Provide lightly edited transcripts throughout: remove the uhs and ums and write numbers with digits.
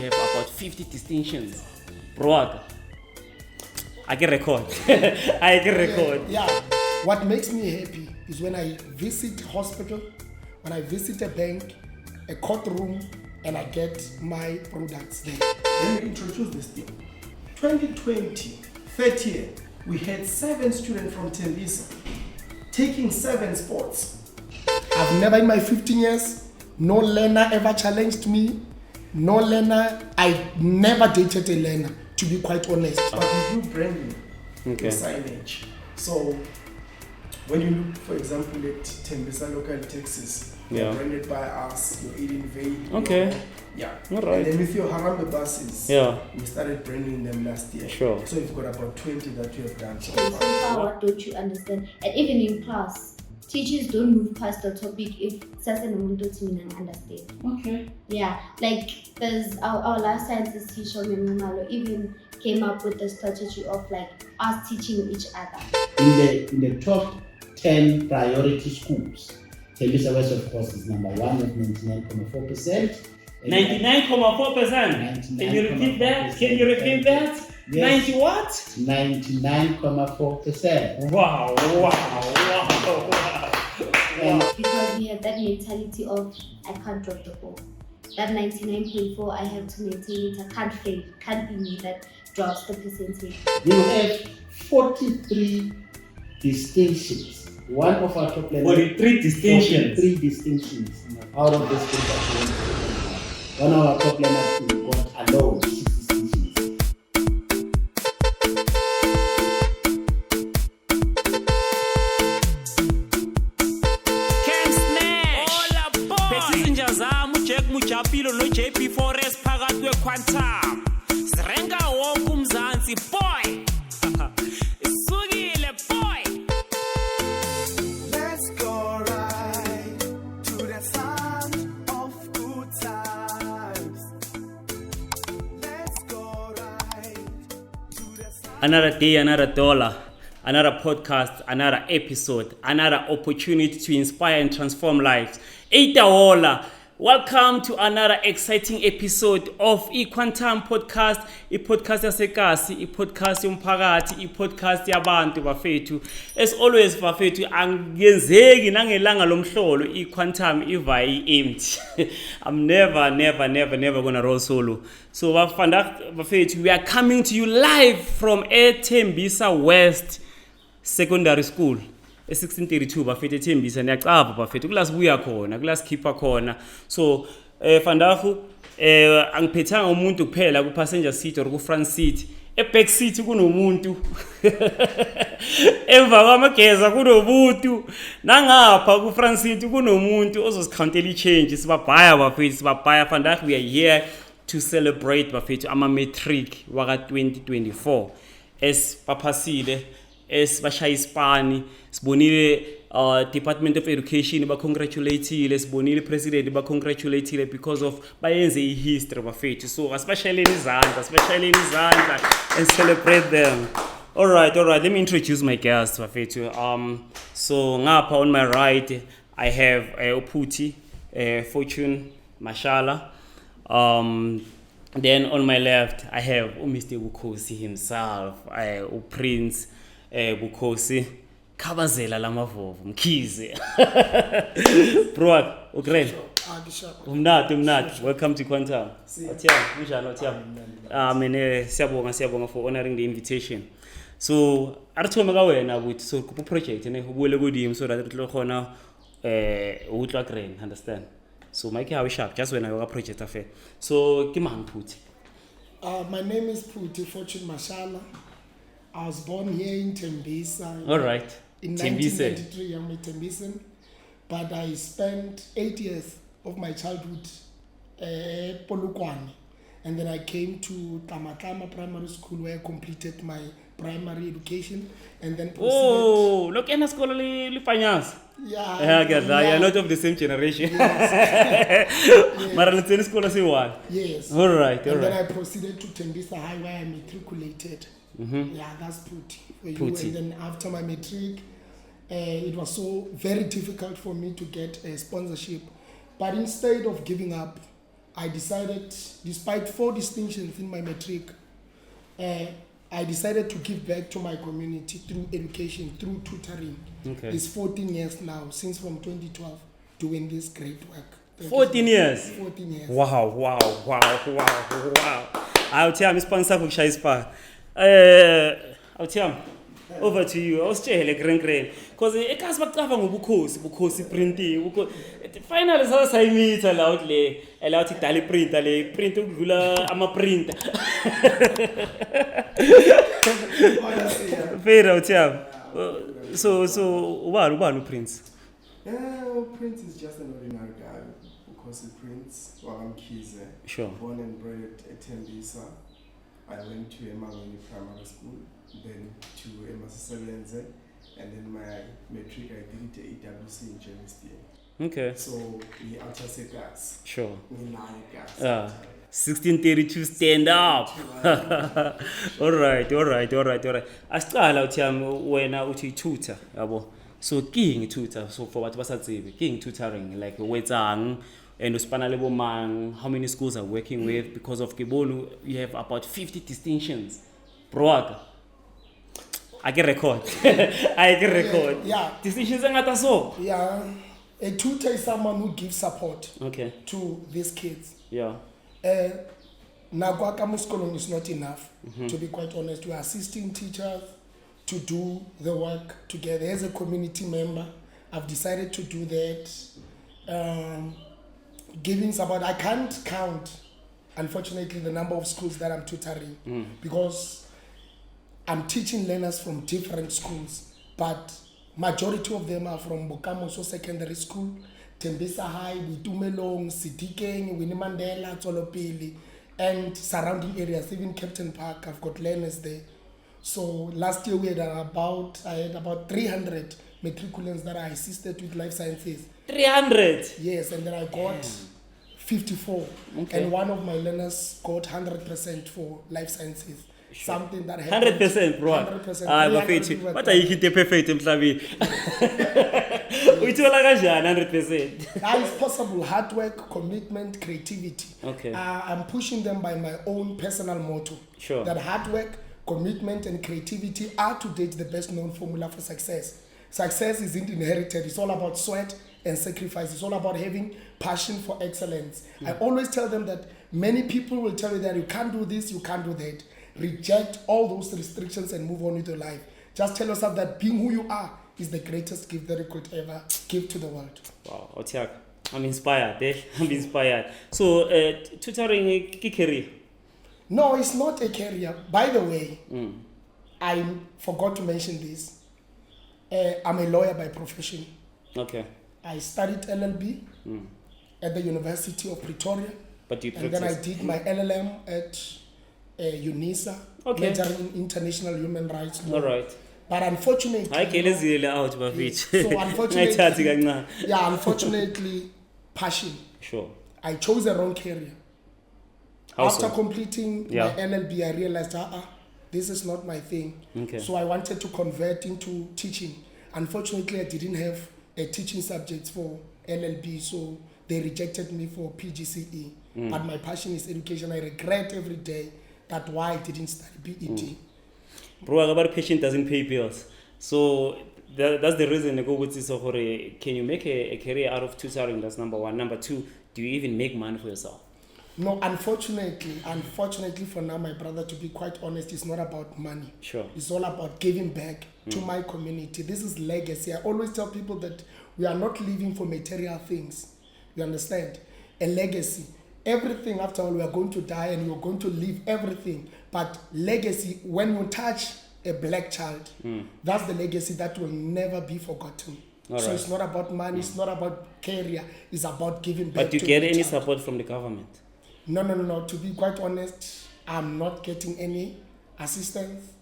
have about 50 distinctions. Bro, I can record. I can record. Yeah. What makes me happy is when I visit hospital, when I visit a bank, a courtroom, and I get my products there. Let me introduce this thing. 2020, third year, we had 7 students from Tembisa taking 7 sports. I've never in my 15 years, no learner ever challenged me. No learner, I never dated a learner, to be quite honest. But we do branding, signage. So when you look, for example, at Tembisa local taxis, you're branded by us, you're eating vape. Okay. All right. And then with your Harambe buses, we started branding them last year. Sure. So you've got about 20 that you have done so So far. what don't you understand? And even in class, teachers don't move past the topic if Sasa Namundo understand. Okay. Yeah, like there's our life sciences teacher Memumalo even came up with the strategy of like us teaching each other. In the top 10 priority schools, Tembisa West, of course, is number 1 with 99.4%. 99.4%. Can you repeat that? Can you repeat that? Yes. 90 what? 99.4%. Wow. Because we have that mentality of I can't drop the ball. That 99.4 I have to maintain it. I can't fail. Can't be me that drops the percentage. We have 43 distinctions. One of our top learners. 43 distinctions. 43 distinctions out of this group of 20. One of our top learners got alone 6 distinctions. Mujapilo no JP Forest phakathi kwequantum sirenga wonke umzansi boy isukile boy. Let's go right to the sound of good times. Let's go right to the sound. Another day, another dollar, another podcast, another episode, another opportunity to inspire and transform lives. $8. Welcome to another exciting episode of iQuantum Podcast, i-podcast yasekasi, i-podcast yomphakathi, i-podcast yabantu bafethu. As always bafethu, angenzeki nangelanga lomhlolo iQuantum iva empty. I'm never gonna roll solo. So bafethu, we are coming to you live from Tembisa West Secondary School. 1632 bafethu Tembisa niyacapha bafethu kulasibuya khona kulasikhipha khona so fandafu angiphethanga umuntu kuphela ku passenger seat or ku front seat back seat kunomuntu emva kwamageza kunomuntu nangapha ku front seat kunomuntu ozosikhountela i-change sibabhaya bafethu sibabhaya fandafu we are here to celebrate bafethu ama matric waka 2024 baphasile bashaya ispani sibonile Department of Education congratulated, sibonile president congratulated because of bayenze history bafethu, so especially in izandla and celebrate them. All right, let me introduce my guests bafethu. So ngapha on my right I have Bukhosi Fortune Mashala. Then on my left I have Mr. Bukhosi himself, Prince Bukhosi Mkhize Mkhize. Bro, okay. Umnati. Welcome to Quantum. Siyabonga for honoring the invitation. So, arithoma ka wena ukuthi so ku project ne ubule kudim so that re khona utla grain, understand? So Mike how sharp just when I work project affair. So ke mang Phuthi? My name is Bukhosi Fortune Mashala. I was born here in Tembisa. All right. In 1993, I'm a Tembisan. But I spent 8 years of my childhood Polokwane. And then I came to Tamatama Primary School where I completed my primary education. And then proceeded. Oh, look at the school li finance. Yeah. You're not of the same generation. Yes. Yes. School say one. Yes. All right. And then I proceeded to Tembisa High where I matriculated. Mm-hmm. Yeah, that's Phuthi. And then after my matric, it was so very difficult for me to get a sponsorship. But instead of giving up, I decided, despite 4 distinctions in my matric, I decided to give back to my community through education, through tutoring. Okay. It's 14 years now, since from 2012, doing this great work. Thank you 14 so years? much. 14 years. Wow. I'll tell you, sponsor for Shai Spa. I'll tell you. Over to you. I was like grand. Because it can't be covered with Bukhosi printing. Finally, I meet allowed to tally print, I'm a printer. Fair out, yeah. So, what prints? Prince is just an ordinary guy. Bukhosi Prince, Mkhize. Sure. Born and bred at Tembisa. I went to Emangweni Primary School, then to Emasasebenze, and then my matric I did it at EWC in Germiston. Okay. So we are just a gas. Sure. We like gas. 1632 stand up. All right. Asiqala uthi wena uthi tutor yabo. So king tutor, so for what was king tutoring like wetsang and uspana lebo mang, how many schools are working with because of Kibolu you have about 50 distinctions. Bro, I can record. Yeah. Distinctions ngata so. Yeah. A tutor is someone who gives support Okay. to these kids. Yeah. Nagwaka Muskolong is not enough, to be quite honest. We are assisting teachers to do the work together. As a community member, I've decided to do that. Giving support, I can't count, unfortunately, the number of schools that I'm tutoring because I'm teaching learners from different schools, but majority of them are from Bokamoso Secondary School, Tembisa High, Witumelong, Sitikeng, Winnie Mandela, Tsolopili, and surrounding areas, even Captain Park. I've got learners there. So last year I had about 300 matriculants that I assisted with life sciences. 300. Yes, and then I got 54. Okay. And one of my learners got 100% for life sciences. Sure. Something that happened. 100%, bro. 100%. Bafethu. What are you hitting perfect emhlabeni? Uyithola kanjani 100%? That is possible. Hard work, commitment, creativity. Okay. I'm pushing them by my own personal motto. Sure. That hard work, commitment, and creativity are to date the best known formula for success. Success isn't inherited. It's all about sweat and sacrifice. It's all about having passion for excellence. I always tell them that many people will tell you that you can't do this, you can't do that. Reject all those restrictions and move on with your life. Just tell yourself that being who you are is the greatest gift that you could ever give to the world. Wow, Otiak. I'm inspired. I'm inspired. So, tutoring a career? No, it's not a career. By the way, I forgot to mention this. I'm a lawyer by profession. Okay. I studied LLB at the University of Pretoria. But you And then I practice? did my LLM at UNISA, Okay. majoring in international human rights law. All right. But unfortunately, I can't see out, so Bafethu. unfortunately, passion. Sure. I chose the wrong career. How After so? completing Yeah. my LLB, I realized, this is not my thing. Okay. So I wanted to convert into teaching. Unfortunately, I didn't have a teaching subject for LLB, so they rejected me for PGCE. But my passion is education. I regret every day that why I didn't study BEd. Bro, about patient doesn't pay bills. So that's the reason I go with this. Can you make a career out of tutoring? That's number one. Number two, do you even make money for yourself? No, unfortunately for now, my brother, to be quite honest, it's not about money. Sure. It's all about giving back to my community. This is legacy. I always tell people that we are not living for material things. You understand? A legacy. Everything, after all, we are going to die and we are going to leave everything. But legacy, when you touch a black child, that's the legacy that will never be forgotten. All So right. it's not about money, it's not about career, it's about giving back But do you to get the any child. support from the government? No. To be quite honest, I'm not getting any assistance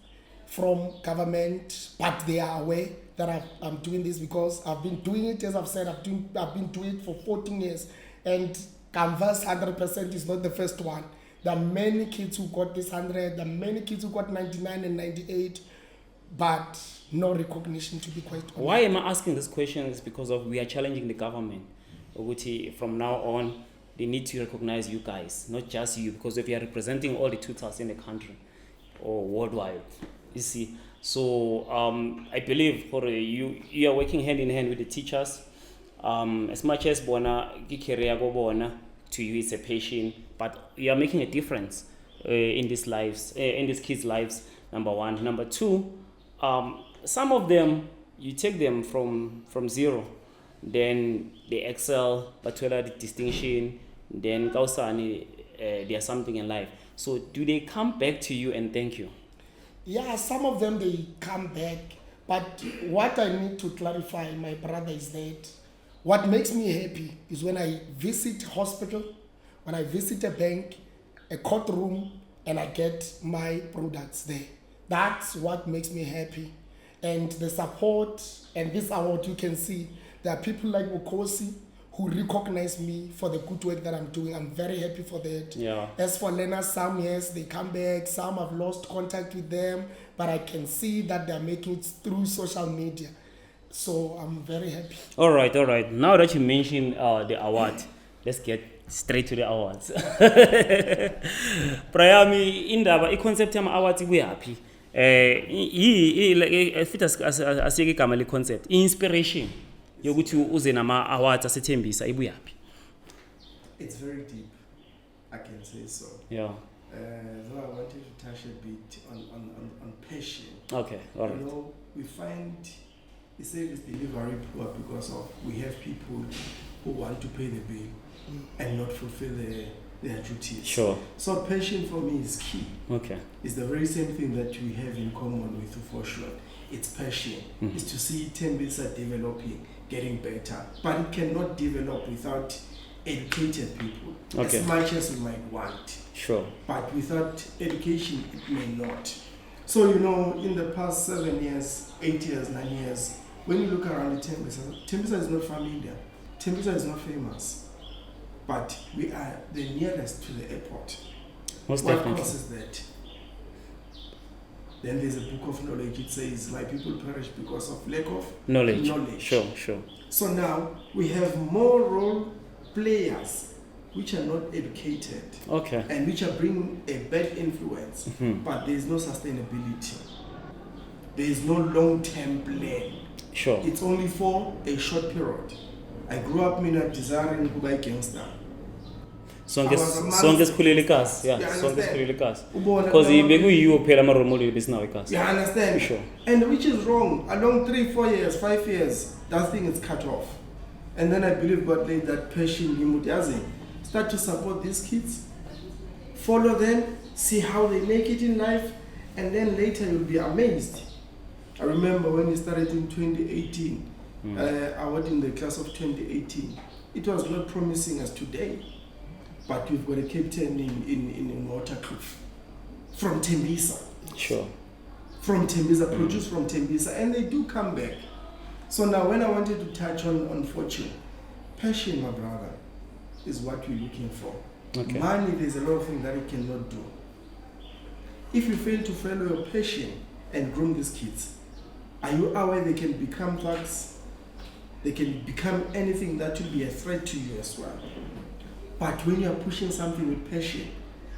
from government, but they are aware that I'm doing this because I've been doing it, as I've said, I've been doing it for 14 years. And Canvas 100% is not the first one. There are many kids who got this 100, there are many kids who got 99 and 98, but no recognition, to be quite honest. Why am I asking this question? Is because of we are challenging the government. From now on, they need to recognize you guys, not just you, because if you are representing all the tutors in the country or worldwide, you see. So I believe for you are working hand in hand with the teachers. As much as bona career go bona, to you it's a passion, but you are making a difference in these lives, in these kids' lives. Number one. Number two, some of them you take them from zero, then they excel, but to the distinction, then kausani they are something in life. So do they come back to you and thank you? Yeah, some of them they come back, but what I need to clarify, my brother, is that what makes me happy is when I visit hospital, when I visit a bank, a courtroom, and I get my products there. That's what makes me happy. And the support and this award, you can see there are people like Bukhosi who recognize me for the good work that I'm doing. I'm very happy for that. Yeah. As for learners, some yes, they come back, some I've lost contact with them, but I can see that they're making it through social media. So I'm very happy. All right. Now that you mentioned the award, let's get straight to the awards. Prayami, indaba i-concept yama-awards ikuyaphi? Fit asiyeke igama le-concept. I-inspiration yokuthi uze nama-awards aseTembisa ibuyaphi? It's very deep, I can say so. Yeah. Though I wanted to touch a bit on passion. Okay, all right. You know, we find the service delivery poor because of we have people who want to pay the bill and not fulfill their duties. Sure. So passion for me is key. Okay. It's the very same thing that we have in common with Fortune. It's passion. It's to see Tembisa developing, getting better. But it cannot develop without educated people. Okay. As much as we might want. Sure. But without education, it may not. So, you know, in the past 7 years, 8 years, 9 years, when you look around the Tembisa is not familiar. Tembisa is not famous. But we are the nearest to the airport. Most What definitely. causes that? Then there's a book of knowledge. It says, my people perish because of lack of Knowledge. Sure. So now we have more role players which are not educated. Okay. And which are bringing a bad influence, but there is no sustainability. There is no long-term plan. Sure. It's only for a short period. I grew up desiring to be a gangster. Sonke sikhulele kasi. Yeah, You sonke understand? sikhulele kasi. Ubona Because now- bekuyiwo phela ama role model besinawo ekhasi. You understand? Sure. And which is wrong. Along 3, 4 years, 5 years, that thing is cut off. And then I believe God laid that passion in Mutiazi. Start to support these kids, follow them, see how they make it in life, and then later you'll be amazed. I remember when we started in 2018, I was in the class of 2018. It was not promising as today, but we've got a captain in Waterkloof from Tembisa. Sure. From Tembisa, produced from Tembisa, and they do come back. So now when I wanted to touch on Fortune, passion, my brother, is what we're looking for. Okay. Money, there's a lot of things that it cannot do. If you fail to follow your passion and groom these kids, are you aware they can become thugs? They can become anything that will be a threat to you as well. But when you are pushing something with passion,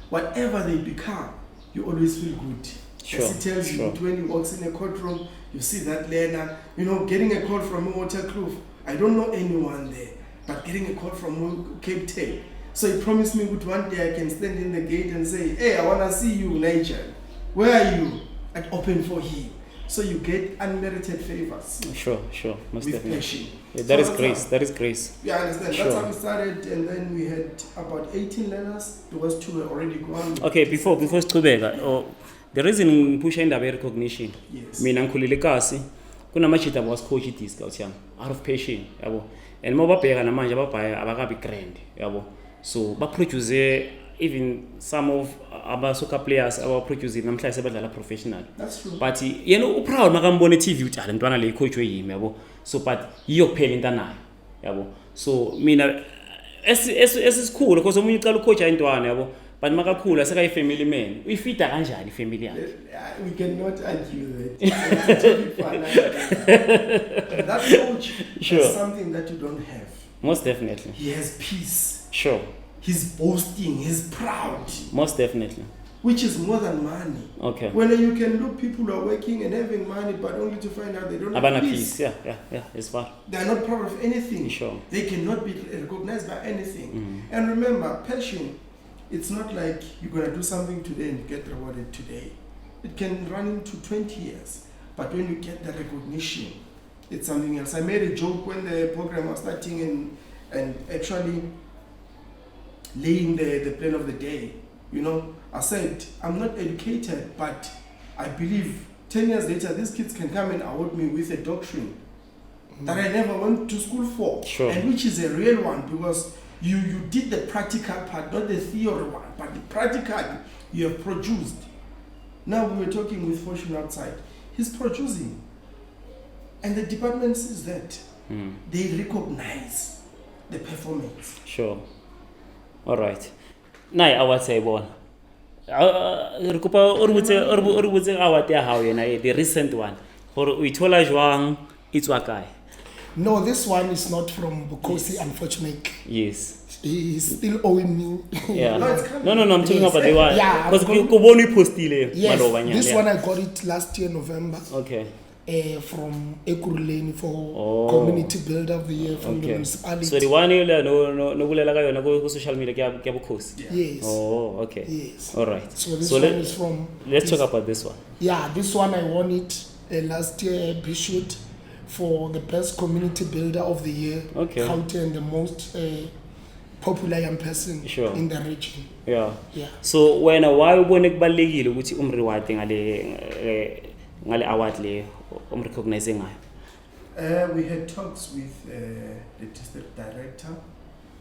whatever they become, you always feel good. Sure, As he tells sure. you, when he walks in a courtroom, you see that learner, you know, getting a call from Waterkloof. I don't know anyone there, but getting a call from Cape Town. So he promised me that one day I can stand in the gate and say, hey, I want to see you, Nigel. Where are you? I'd open for him. So you get unmerited favors Sure. Most with definitely. passion. Yeah, So that is that's grace. how- That is grace. Yeah, I understand. Sure. That's how we started, and then we had about 18 learners. There was 2 were already gone. Okay, before sichubeka, the reason ngipusha indaba ye-recognition, Yes. mina ngikhulile kasi, kunamajita abawasicoach i-discount yami, out of passion, yabo. And mababheka namanje ababhaya abakabi grand, yabo. So baproduce even some of soccer players abaproduce namhlanje sebadlala professional. That's true. But uproud makambona TV uthi le ntwana le icoach yimi, yabo. So but yiyo kuphela into anayo, yabo. So mina esikhulu because omunye ucala ucoach intwana, yabo. But makakhula sekayifamily man, uyifida kanjani ifamily yakhe? We cannot argue that. That coach Sure. has something that you don't have. Most definitely. He has peace. Sure. he's boasting, he's proud, Most definitely. which is more than money. Okay. When you can look, people who are working and having money, but only to find out they don't have Abana peace. peace. Yeah. It's far. They are not proud of anything. Sure. They cannot be recognized by anything. And remember, passion, it's not like you're going to do something today and get rewarded today. It can run into 20 years. But when you get the recognition, it's something else. I made a joke when the program was starting and actually laying the plan of the day. You know, I said, I'm not educated, but I believe 10 years later, these kids can come and award me with a doctrine that I never went to school for. Sure. And which is a real one, because you did the practical part, not the theory one, but the practical you have produced. Now we were talking with Fortune outside. He's producing. And the department sees that. They recognize the performance. Sure. All right. Nai award say bon. Re kopa o re botse award ya hao yena the recent one. Gore o ithola jwang itswa kae? No, this one is not from Bukhosi, unfortunately. Yes. He is still owing me. Yeah. No, it's coming. No, I'm talking about the one. Yeah, Because I'm ko bone postile Yes, malobanyana. this one I got it last year, November, Okay. from Ekuruleni for Oh. Community Builder of the Year from the Okay. municipality. So the one you no bulela ka yona go social media ke ya Bukhosi. Yes. Oh, okay. Yes. All right. So this So one is from... let's talk about this one. Yeah, this one I won it last year, Bishop, for the best community builder of the year. Okay. Counting the most popular young person Sure. in the region. Yeah. Yeah. So when why ubone kubalekile ukuthi umreward ngale award le umrecognize ngayo? We had talks with the district director,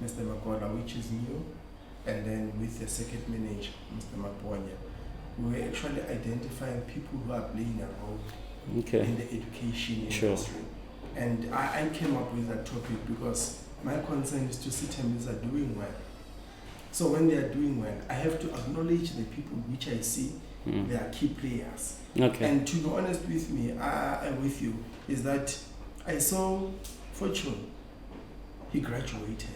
Mr. Makola, which is new, and then with the second manager, Mr. Maponya. We were actually identifying people who are playing a role Okay. in the education Sure. industry. And I came up with that topic because my concern is to see Tembisa doing well. So when they are doing well, I have to acknowledge the people which I see they are key players. Okay. And to be honest with me, with you, is that I saw Fortune. He graduated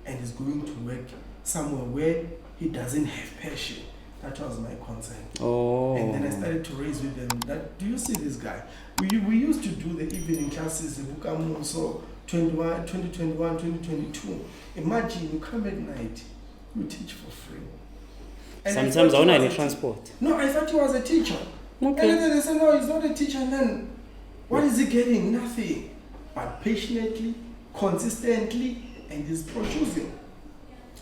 and is going to work somewhere where he doesn't have passion. That was my concern. Oh. And then I started to raise with them that, do you see this guy? We used to do the evening classes in Bukamu, so 2021, 2022. Imagine you come at night, you teach for free. And I Sometimes I thought don't he have was any a transport. No, I thought he was a teacher. Okay. And then they said, no, he's not a teacher. And then, what is he getting? Nothing. But patiently, consistently, and he's producing.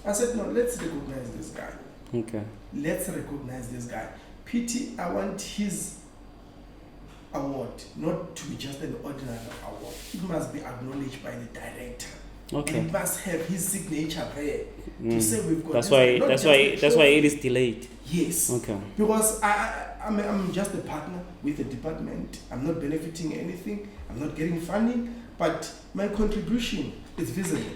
I said, no, let's recognize this guy. Okay. Let's recognize this guy. Pity, I want his award not to be just an ordinary award. It must be acknowledged by the director. Okay. And it must have his signature there to say we've got That's this why guy. Not that's just why a that's why trophy. it is delayed. Yes. Okay. Because I'm just a partner with the department. I'm not benefiting anything. I'm not getting funding, but my contribution is visible.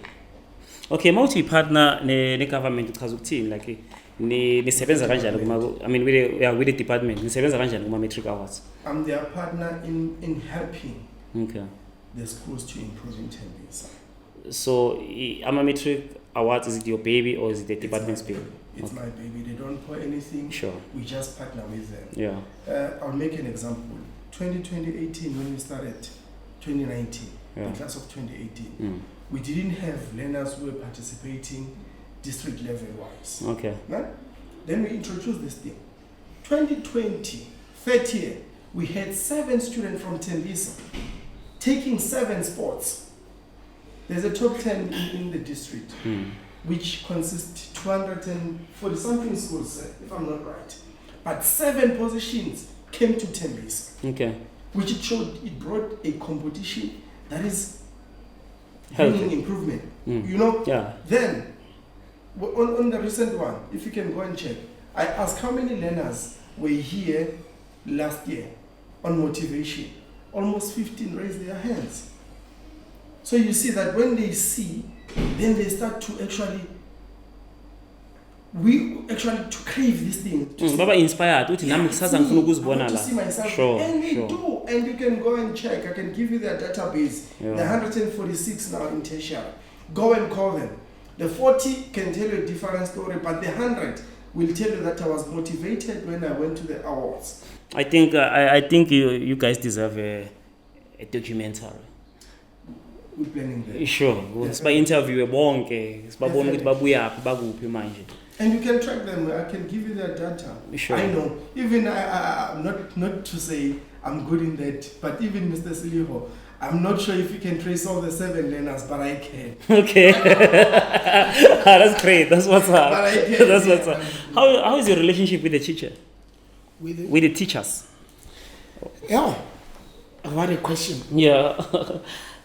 Okay, mawuthi partner ne government uchaza ukuthini like nisebenza kanjani kuma I mean with the department nisebenza kanjani kuma matric awards? I'm their partner in helping Okay. the schools to improve in Tembisa. So ama matric awards, is it your baby or is it the It's department's my baby? It's my baby. They don't pour anything. Sure. We just partner with them. Yeah. I'll make an example. 2018, when we started, 2019, Yeah. the class of 2018, we didn't have learners who were participating district level wise. Okay. Right? Then we introduced this thing. 2020, third year, we had 7 students from Tembisa taking 7 sports. There's a top 10 in the district, which consists 240 something schools, if I'm not right. But 7 positions came to Tembisa, Okay. which it brought a competition that is Healthy. bringing improvement. You know? Yeah. Then, on the recent one, if you can go and check, I asked how many learners were here last year on motivation. Almost 15 raised their hands. So you see that when they see, then they start to actually to crave this thing. To see- Baba inspired uthi nami kusasa ngifuna ukuzibona I want to la. see myself. Sure. And they Sure. do. And you can go and check. I can give you their database. Yeah. The 146 now in tertiary. Go and call them. The 40 can tell you a different story, but the 100 will tell you that I was motivated when I went to the awards. I think you guys deserve a documentary. We're planning that. Sure. Siba interview bonke, sibabone ukuthi babuyaphi bakuphi manje. And you can track them. I can give you their data. Sure. I know. Even I'm not to say I'm good in that, but even Mr. Siliho, I'm not sure if you can trace all the 7 learners, but I can. Okay. That's great. That's what's up. But I can, That's what's up. How is your relationship with the teacher? With With the teachers? yeah, what a question. Yeah.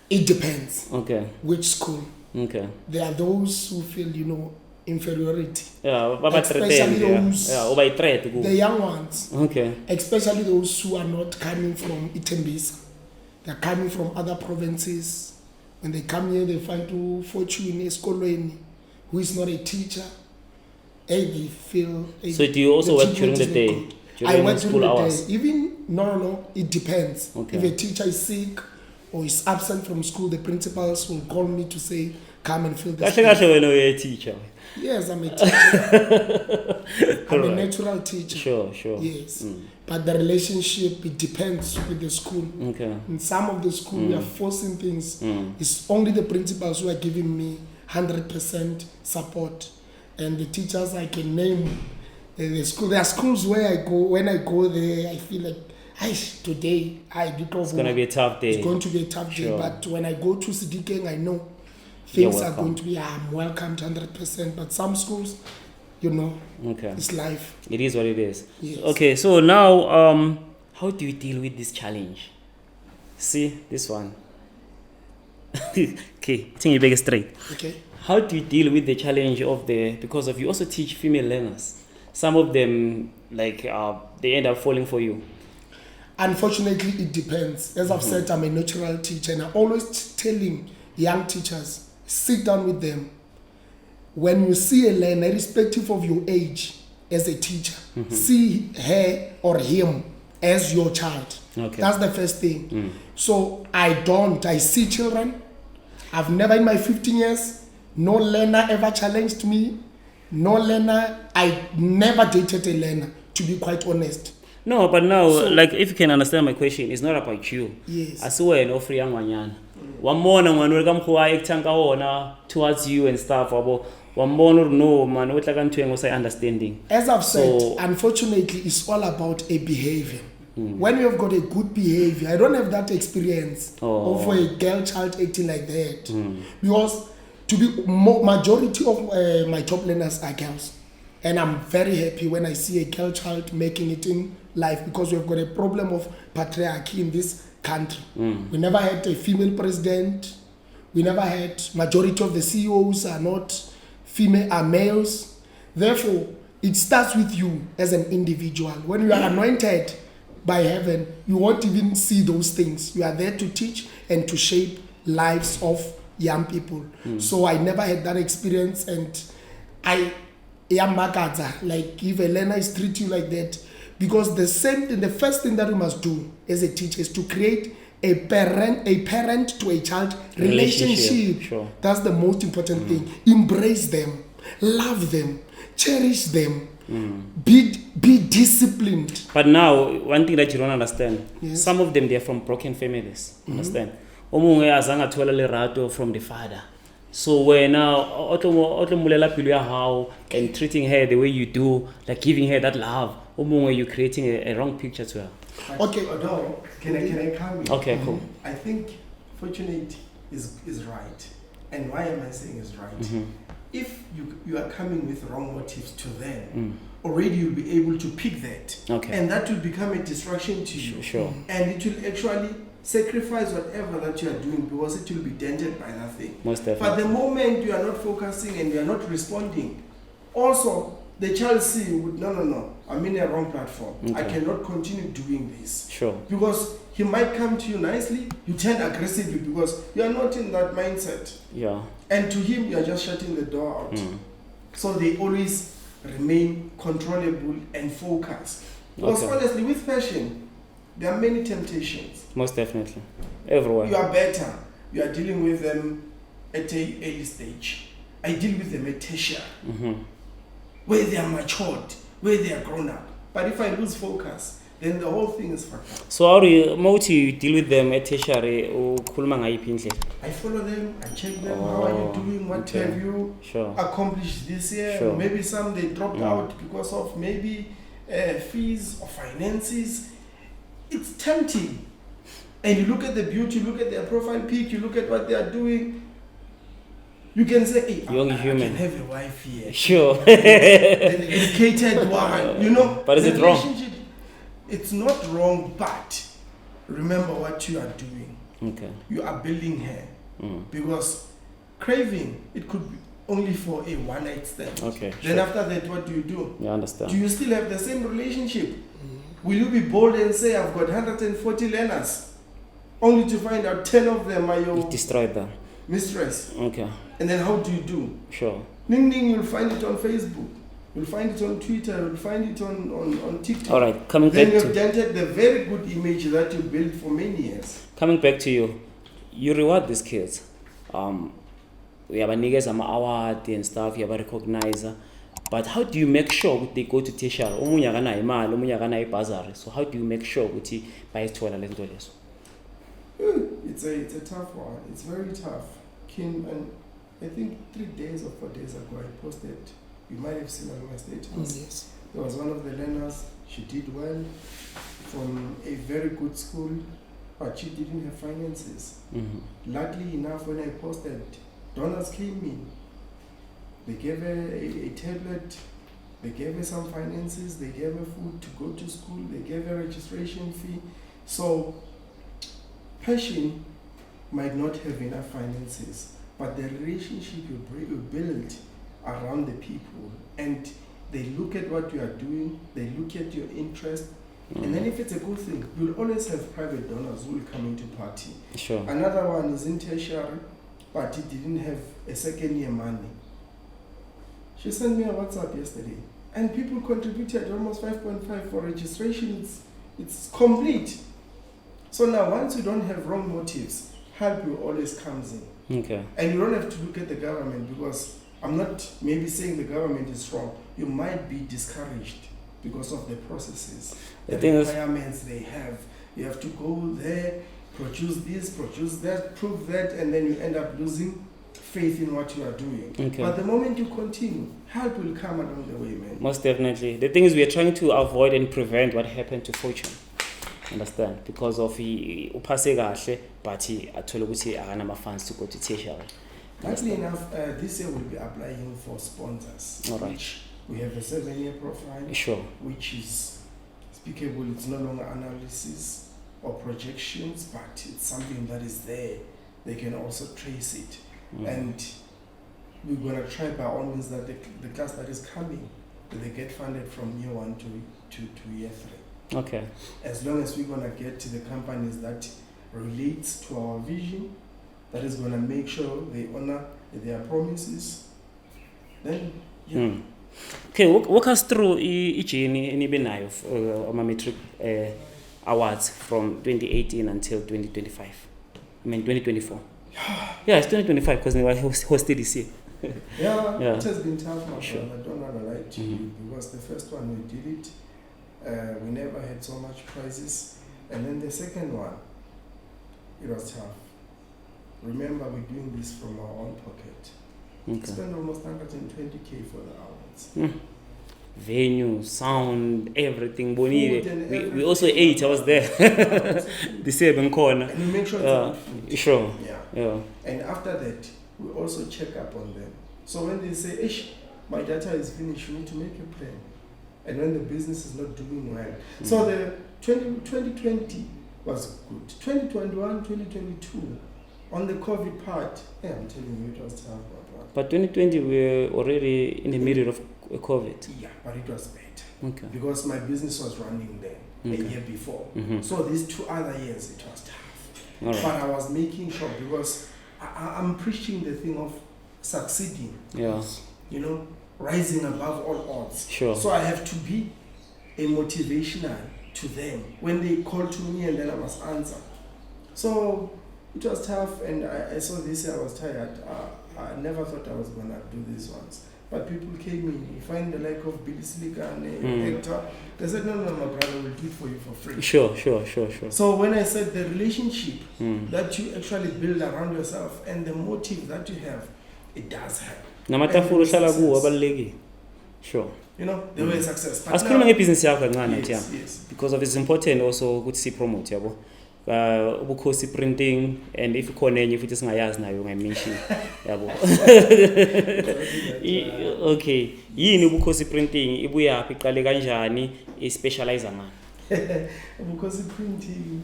It depends Okay. which school. Okay. There are those who feel, inferiority. Yeah, Especially those- The young ones, Okay. especially those who are not coming from Tembisa. They're coming from other provinces. When they come here, they find to Fortune Eskolweni, who is not a teacher. They feel. So do you also work during treatment the is not day? good. During I work school during the hours? day. Even no, it depends. Okay. If a teacher is sick or is absent from school, the principals will call me to say, "Come and fill this." Kahle wena uye teacher. Yes, I'm a teacher. I'm a Alright. natural teacher. Sure. Yes, but the relationship, it depends with the school. Okay. In some of the school, we are forcing things. It's only the principals who are giving me 100% support, and the teachers I can name. The school. There are schools where I go. When I go there, I feel like, today It's gonna be a tough day. It's going to be a tough day. Sure. But when I go to Sidikeng, I know You're things are welcome. going to be. I'm welcomed 100%. But some schools, Okay. it's life. It is what it is. Yes. Okay, so now how do you deal with this challenge? See this one. Okay, I think you make it straight. Okay. How do you deal with the challenge because you also teach female learners? Some of them they end up falling for you. Unfortunately, it depends. As I've said, I'm a natural teacher, and I'm always telling young teachers, sit down with them. When you see a learner, irrespective of your age, as a teacher, see her or him as your child. Okay. That's the first thing. So I see children. I've never in my 15 years, no learner ever challenged me. No learner, I never dated a learner, to be quite honest. No, but now, if you can understand my question, it's not about you. Yes. Asiwena ofriya ngwanyana. Wambona ngwana uri kamkhuwa ekutanga wona towards you and stuff wabo. Wambona uri no man utla ka ntwe ngosai understanding. As I've said, So- unfortunately, it's all about a behavior. When you have got a good behavior, I don't have that experience of a girl child acting like that. Because majority of my top learners are girls. And I'm very happy when I see a girl child making it in life, because we've got a problem of patriarchy in this country. We never had a female president. We never had, majority of the CEOs are not female, are males. Therefore, it starts with you as an individual. When you are anointed by heaven, you won't even see those things. You are there to teach and to shape lives of young people. So I never had that experience, and I am magaza, like if a learner is treating you like that, because the same thing, the first thing that we must do as a teacher is to create a parent to a child relationship. Sure. That's the most important thing. Embrace them, love them, cherish them, be disciplined. But now, one thing that you don't understand, Yes. some of them, they're from broken families. Understand? Omunye azange athola lerato from the father. So when otlomulela pilo ya hao and treating her the way you do, like giving her that love, omunye you're creating a wrong picture to her. Okay. No, can I come in? Okay, cool. I think Fortunate is right. And why am I saying is right? If you are coming with wrong motives to them, already you'll be able to pick that. Okay. And that will become a distraction to you. Sure. And it will actually sacrifice whatever that you are doing, because it will be dented by that thing. Most But definitely. the moment you are not focusing and you are not responding, also the child see would no, I'm in a wrong platform. I Okay. cannot continue doing this. Sure. Because he might come to you nicely, you turn aggressively because you are not in that mindset. Yeah. And to him, you are just shutting the door out. So they always remain controllable and focused. Because Okay. honestly, with fashion, there are many temptations. Most definitely. Everywhere. You are better. You are dealing with them at a early stage. I deal with them at tertiary, where they are matured, where they are grown up. But if I lose focus, then the whole thing is fucked up. So how do you deal with them at tertiary? I follow them, I check them, how are you doing, what okay. have you Sure. accomplished this year? Sure. Maybe some they dropped out because of maybe fees or finances. It's tempting. And you look at the beauty, you look at their profile pic, you look at what they are doing. You can say, hey, Young I human. can have a wife here. Sure. An educated one, you know. But is the it wrong? relationship, it's not wrong, but remember what you are doing. Okay. You are building her. Because craving, it could be only for a one night stand. Okay. Then Sure. after that, what do you do? You understand? Do you still have the same relationship? Will you be bold and say, I've got 140 learners, only to find out 10 of them are You your destroyed them. mistress? Okay. And then how do you do? Sure. Ning ning, you'll find it on Facebook. You'll find it on Twitter. You'll find it on TikTok. All right. Coming Then back you've to dented the very good image that you built for many years. you reward these kids. Uyabanikeza ama-award and stuff, uyabarecognize. But how do you make sure they go to tertiary? Omunye akanayo imali, omunye akanayo ibhazari. So how do you make sure ukuthi bayithola le nto lezo? It's a tough one. It's very tough. Kim, and I think 3 days or 4 days ago I posted, you might have seen on my status. Yes. There was one of the learners, she did well from a very good school, but she didn't have finances. Luckily enough, when I posted, donors came in. They gave her a tablet, they gave her some finances, they gave her food to go to school, they gave her registration fee. So, passion might not have enough finances, but the relationship you build around the people, and they look at what you are doing, they look at your interest, and then if it's a good thing, you'll always have private donors who will come into party. Sure. Another one is in tertiary, but he didn't have a second year money. She sent me a WhatsApp yesterday, and people contributed almost 5.5 for registration. It's complete. So now, once you don't have wrong motives, help you always comes in. Okay. And you don't have to look at the government, because I'm not maybe saying the government is wrong. You might be discouraged because of the processes, the requirements they have. You have to go there, produce this, produce that, prove that, and then you end up losing faith in what you are doing. Okay. But the moment you continue, help will come along the way, man. Most definitely. The thing is, we are trying to avoid and prevent what happened to Fortune. Understand? Because of uphase kahle, but athole ukuthi akanama funds to go to tertiary. Luckily enough, this year we'll be applying for sponsors. All right. Which we have a 7-year profile, Sure. which is speakable. It's no longer analysis or projections, but it's something that is there. They can also trace it. And we're going to try by all means that the class that is coming, that they get funded from year 1 to year 3. Okay. As long as we're going to get to the companies that relates to our vision, that is going to make sure they honor their promises, then yeah. Okay, walk us through journey enibe nayo ama matric awards from 2018 until 2025. I mean 2024. Yeah, it's 2025 because we hosted this year. Yeah, it has been tough, my Sure. friend. I don't want to lie to you, because the first one we did it, we never had so much prizes, and then the second one, it was tough. Remember, we're doing this from our own pocket. We spent almost 120k for the awards. Venue, sound, everything. Food Bonita. and We everything. also ate. I was there. This year, corner. And we make sure it's good food. Sure. Yeah. And after that, we also check up on them. So when they say, Ish, my data is finished, you need to make a plan. And when the business is not doing well. So the 2020 was good. 2021, 2022, on the COVID part, yeah, I'm telling you, it was tough. But 2020, we were already in the middle of COVID. Yeah, but it was better. Okay. Because my business was running there a year before. So these 2 other years, it was tough. All right. But I was making sure, because I'm preaching the thing of succeeding. Yeah. You know, rising above all odds. Sure. So I have to be a motivational to them when they call to me, and then I must answer. So it was tough, and I saw this year I was tired. I never thought I was gonna do these ones. But people came in, you find the like of Billy Silicane, Hector. They said, no, my brother will do it for you for free. Sure. So when I said the relationship that you actually build around yourself and the motive that you have, it does help. Namatafula uhlala kuwo abalulekile. Sure. You know, the way success. But asikhuluma ngebusiness yakho kancane yes, Tiam. yes. Because of it's important also ukuthi si promote yabo. Bukhosi printing and if khona enye futhi singayazi nayo ngayimention yabo. Okay, yini Bukhosi printing ibuyaphi iqale kanjani ispecialize ngani? Bukhosi printing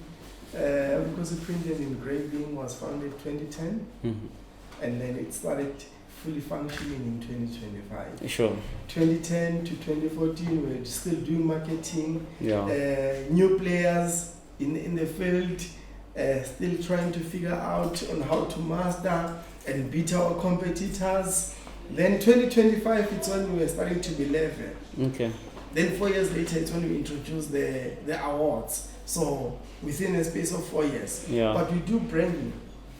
and engraving was founded 2010 and then it started fully functioning in 2025. Sure. 2010 to 2014 we're still doing marketing, Yeah. new players in the field, still trying to figure out on how to master and beat our competitors. Then 2025 it's when we were starting to be level. Okay. Then 4 years later it's when we introduced the awards. So within a space of 4 years. Yeah. But we do branding,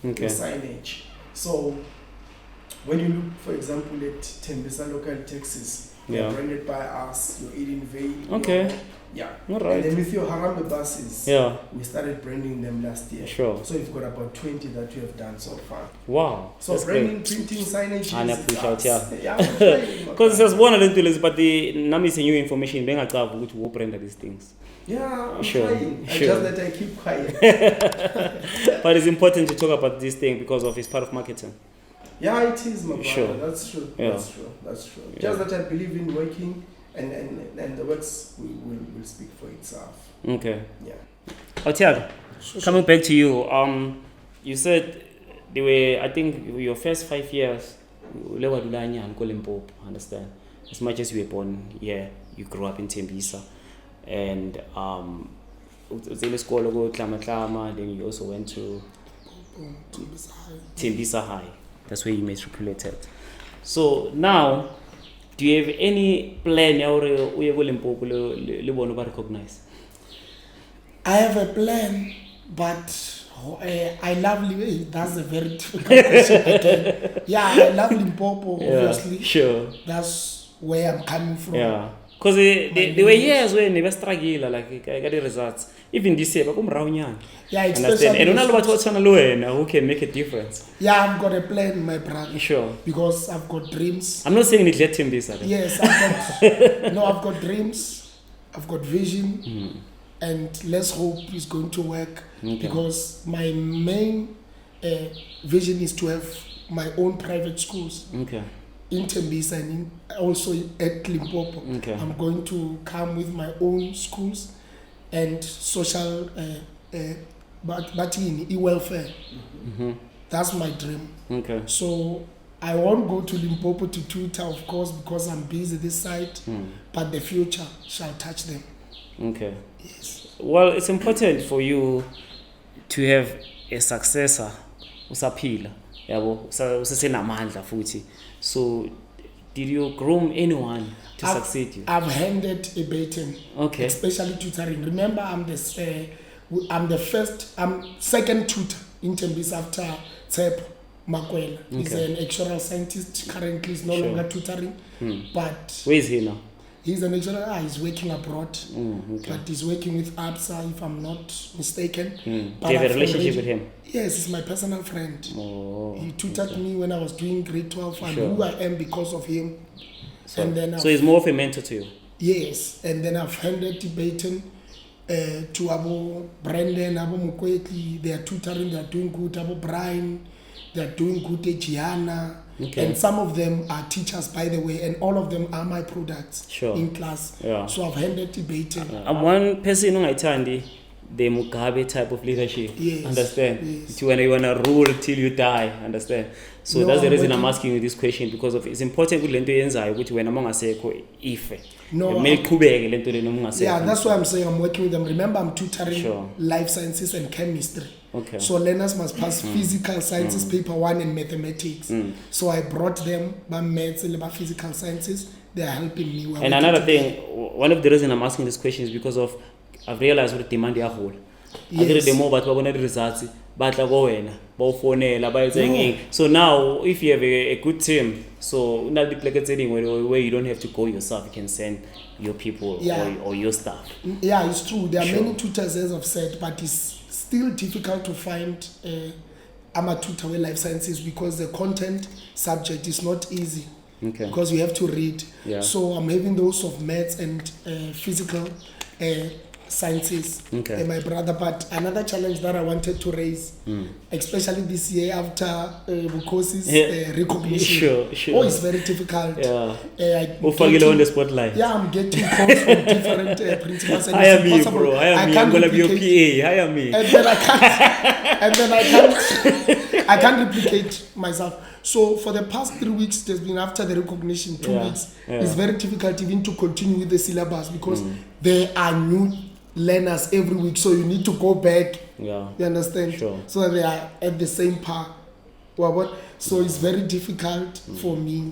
Okay. signage. So when you look, for example, at Tembisa local taxis, they're Yeah. branded by us, your Eden Vale. Okay. Yeah. All right. And then with your Harambe buses, Yeah. we started branding them last year. Sure. So we've got about 20 that we have done so far. Wow. So That's branding, great. printing, signage. And I appreciate, yeah. Because Because siyazibona lento lezi but nami is new information bengacavi ukuthi wo brand these things. yeah, I'm Sure, trying. It's sure. just that I keep quiet. But it's important to talk about this thing because of it's part of marketing. Yeah, it is, my brother. Sure. That's true. Yeah. That's true. Yeah. Just that I believe in working and the works will speak for itself. Okay. Yeah. Otiago, coming back to you, you said they were, I think your first 5 years, understand? As much as you were born here, you grew up in Tembisa, and then you also went to Tembisa High. That's where you matriculated. So now, do you have any plan to recognize? I have a plan, but I love Limpopo. That's a very difficult question again. Yeah, I love Limpopo, obviously. Yeah, sure. That's where I'm coming from. Yeah. Because there were years when they were struggling, like, I got the results. Even this year, Yeah, understand? especially. And who can make a difference. Yeah, I've got a plan, my brother. Sure. Because I've got dreams. I'm not saying neglect him this. Yes, I've got dreams. I've got vision. And let's hope it's going to work. Okay. Because my main vision is to have my own private schools. Okay. In Tembisa and also at Limpopo. Okay. I'm going to come with my own schools and social but in e-welfare. That's my dream. Okay. So I won't go to Limpopo to tutor, of course, because I'm busy this side, but the future shall touch them. Okay. Yes. Well, it's important for you to have a successor usaphila yabo usesenamandla futhi. So did you groom anyone to succeed you? I've handed a baton. Okay. Especially tutoring. Remember, I'm second tutor in Tembisa after Tshepo Makwela. He's Okay. an actuarial scientist. Currently, he's no Sure. longer tutoring, but Where is he now? he's an actuarial. He's working abroad, Okay. but he's working with ABSA, if I'm not mistaken. Do But you have a I've relationship already- with him? Yes, he's my personal friend. Oh. He tutored me when I was doing grade 12, and Sure. who I am because of him. And then So he's more of a mentor to you. yes, and then I've handed the baton to Abu Brandon, Abu Mukweti. They are tutoring, they are doing good. Abu Brian, they are doing good. Gianna, Okay. and some of them are teachers, by the way, and all of them are my products Sure. in class. Yeah. So I've handed the baton. I'm one person who I the Mugabe type of leadership. Yes, Understand? yes. It's when you want to rule till you die. Understand? So No, that's the I'm reason I'm working- asking you this question because of it's important ukuthi lento yenzayo ukuthi wena mongasekho ife. No, Kumele iqhubeke lento lena mongasekho. Yeah, that's why I'm saying I'm working with them. Remember, I'm tutoring Sure. life sciences and chemistry. Okay. So learners must pass physical sciences paper 1 and mathematics. So I brought them by maths and by physical sciences. They are helping me. We're And working another together. thing, one of the reasons I'm asking this question is because of I've realized what the demand is whole. akere the more batho ba bona di-results ba tla ko wena ba o founela ba etsa eng. So now if you have a good team, so una le dipleke tse dingwe where you don't have to go yourself, you can send your people or your staff. Yeah, it's true. There are many tutors, as I've said, but it's still difficult to find a tutor with life sciences because the content subject is not easy. Okay. Because you have to read. Yeah. So I'm having those of maths and physical sciences. Okay. My brother. But another challenge that I wanted to raise, especially this year after Bukhosi's recognition. Sure. Oh, it's very difficult. Yeah. On the spotlight. Yeah, I'm getting calls from different principals. Hire me, bro. Hire me. I'm gonna be your PA. Hire me. And then I can't replicate myself. So for the past 3 weeks, there's been after the recognition, 2 weeks. It's very difficult even to continue with the syllabus because there are new learners every week. So you need to go back. Yeah. You understand? Sure. So that they are at the same par. So it's very difficult for me.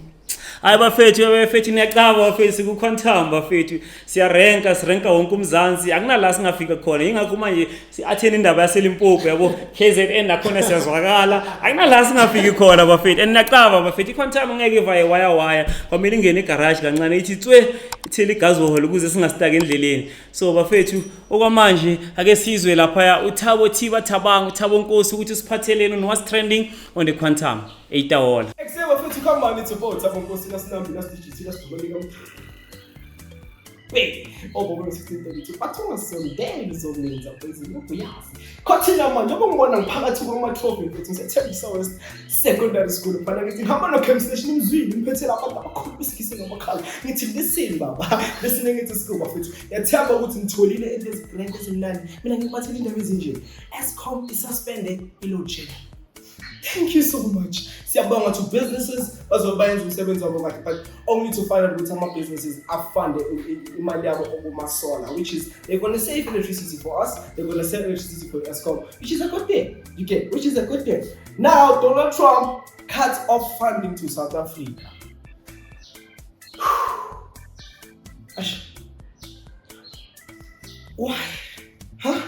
Hayi bafethu niyacaba bafethu sikuquantum bafethu sirenka wonke umzansi akunala singafika khona ingakho manje si-attend indaba yaselimpopo yabo KZN nakhona siyazwakala akunala singafiki khona bafethu and niyacaba bafethu iquantum ngeke ivaye waya kwamele ingene egarage kancane ithi tswe ithele igazoholo ukuze singasitaki endleleni. So bafethu okwamanje ake sizwe lapha uThabo Thiba Thabang uThabo Nkosi ukuthi siphathelene no what's trending on the quantum 8 hour. Except futhi come on support Thabo Nkosi lasinambi lasidigit lasidobalika wait obo 1632 bathunga sondele izokwenza phezulu uyazi khothina manje obongibona ngiphakathi kwama trophy mfethu ngiseTembisa West secondary school mfana ngithi ngihamba no camp station imzwini ngiphethela abantu abakhulu besikise ngamakhala ngithi listen baba listen ngithi sikuba mfethu yathemba ukuthi ngitholile lezi grant ezimnandi mina ngiphathele indaba ezinje Eskom is suspended load shedding. Thank you so much. Siyabonga to businesses bazobayenza umsebenzi wabo kahle but only to find out ukuthi ama businesses afund imali yabo okumasolar, which is they're going to save electricity for us, they're going to save electricity for Eskom, which is a good thing. You get, which is a good thing. Now Donald Trump cuts off funding to South Africa. Why? Huh?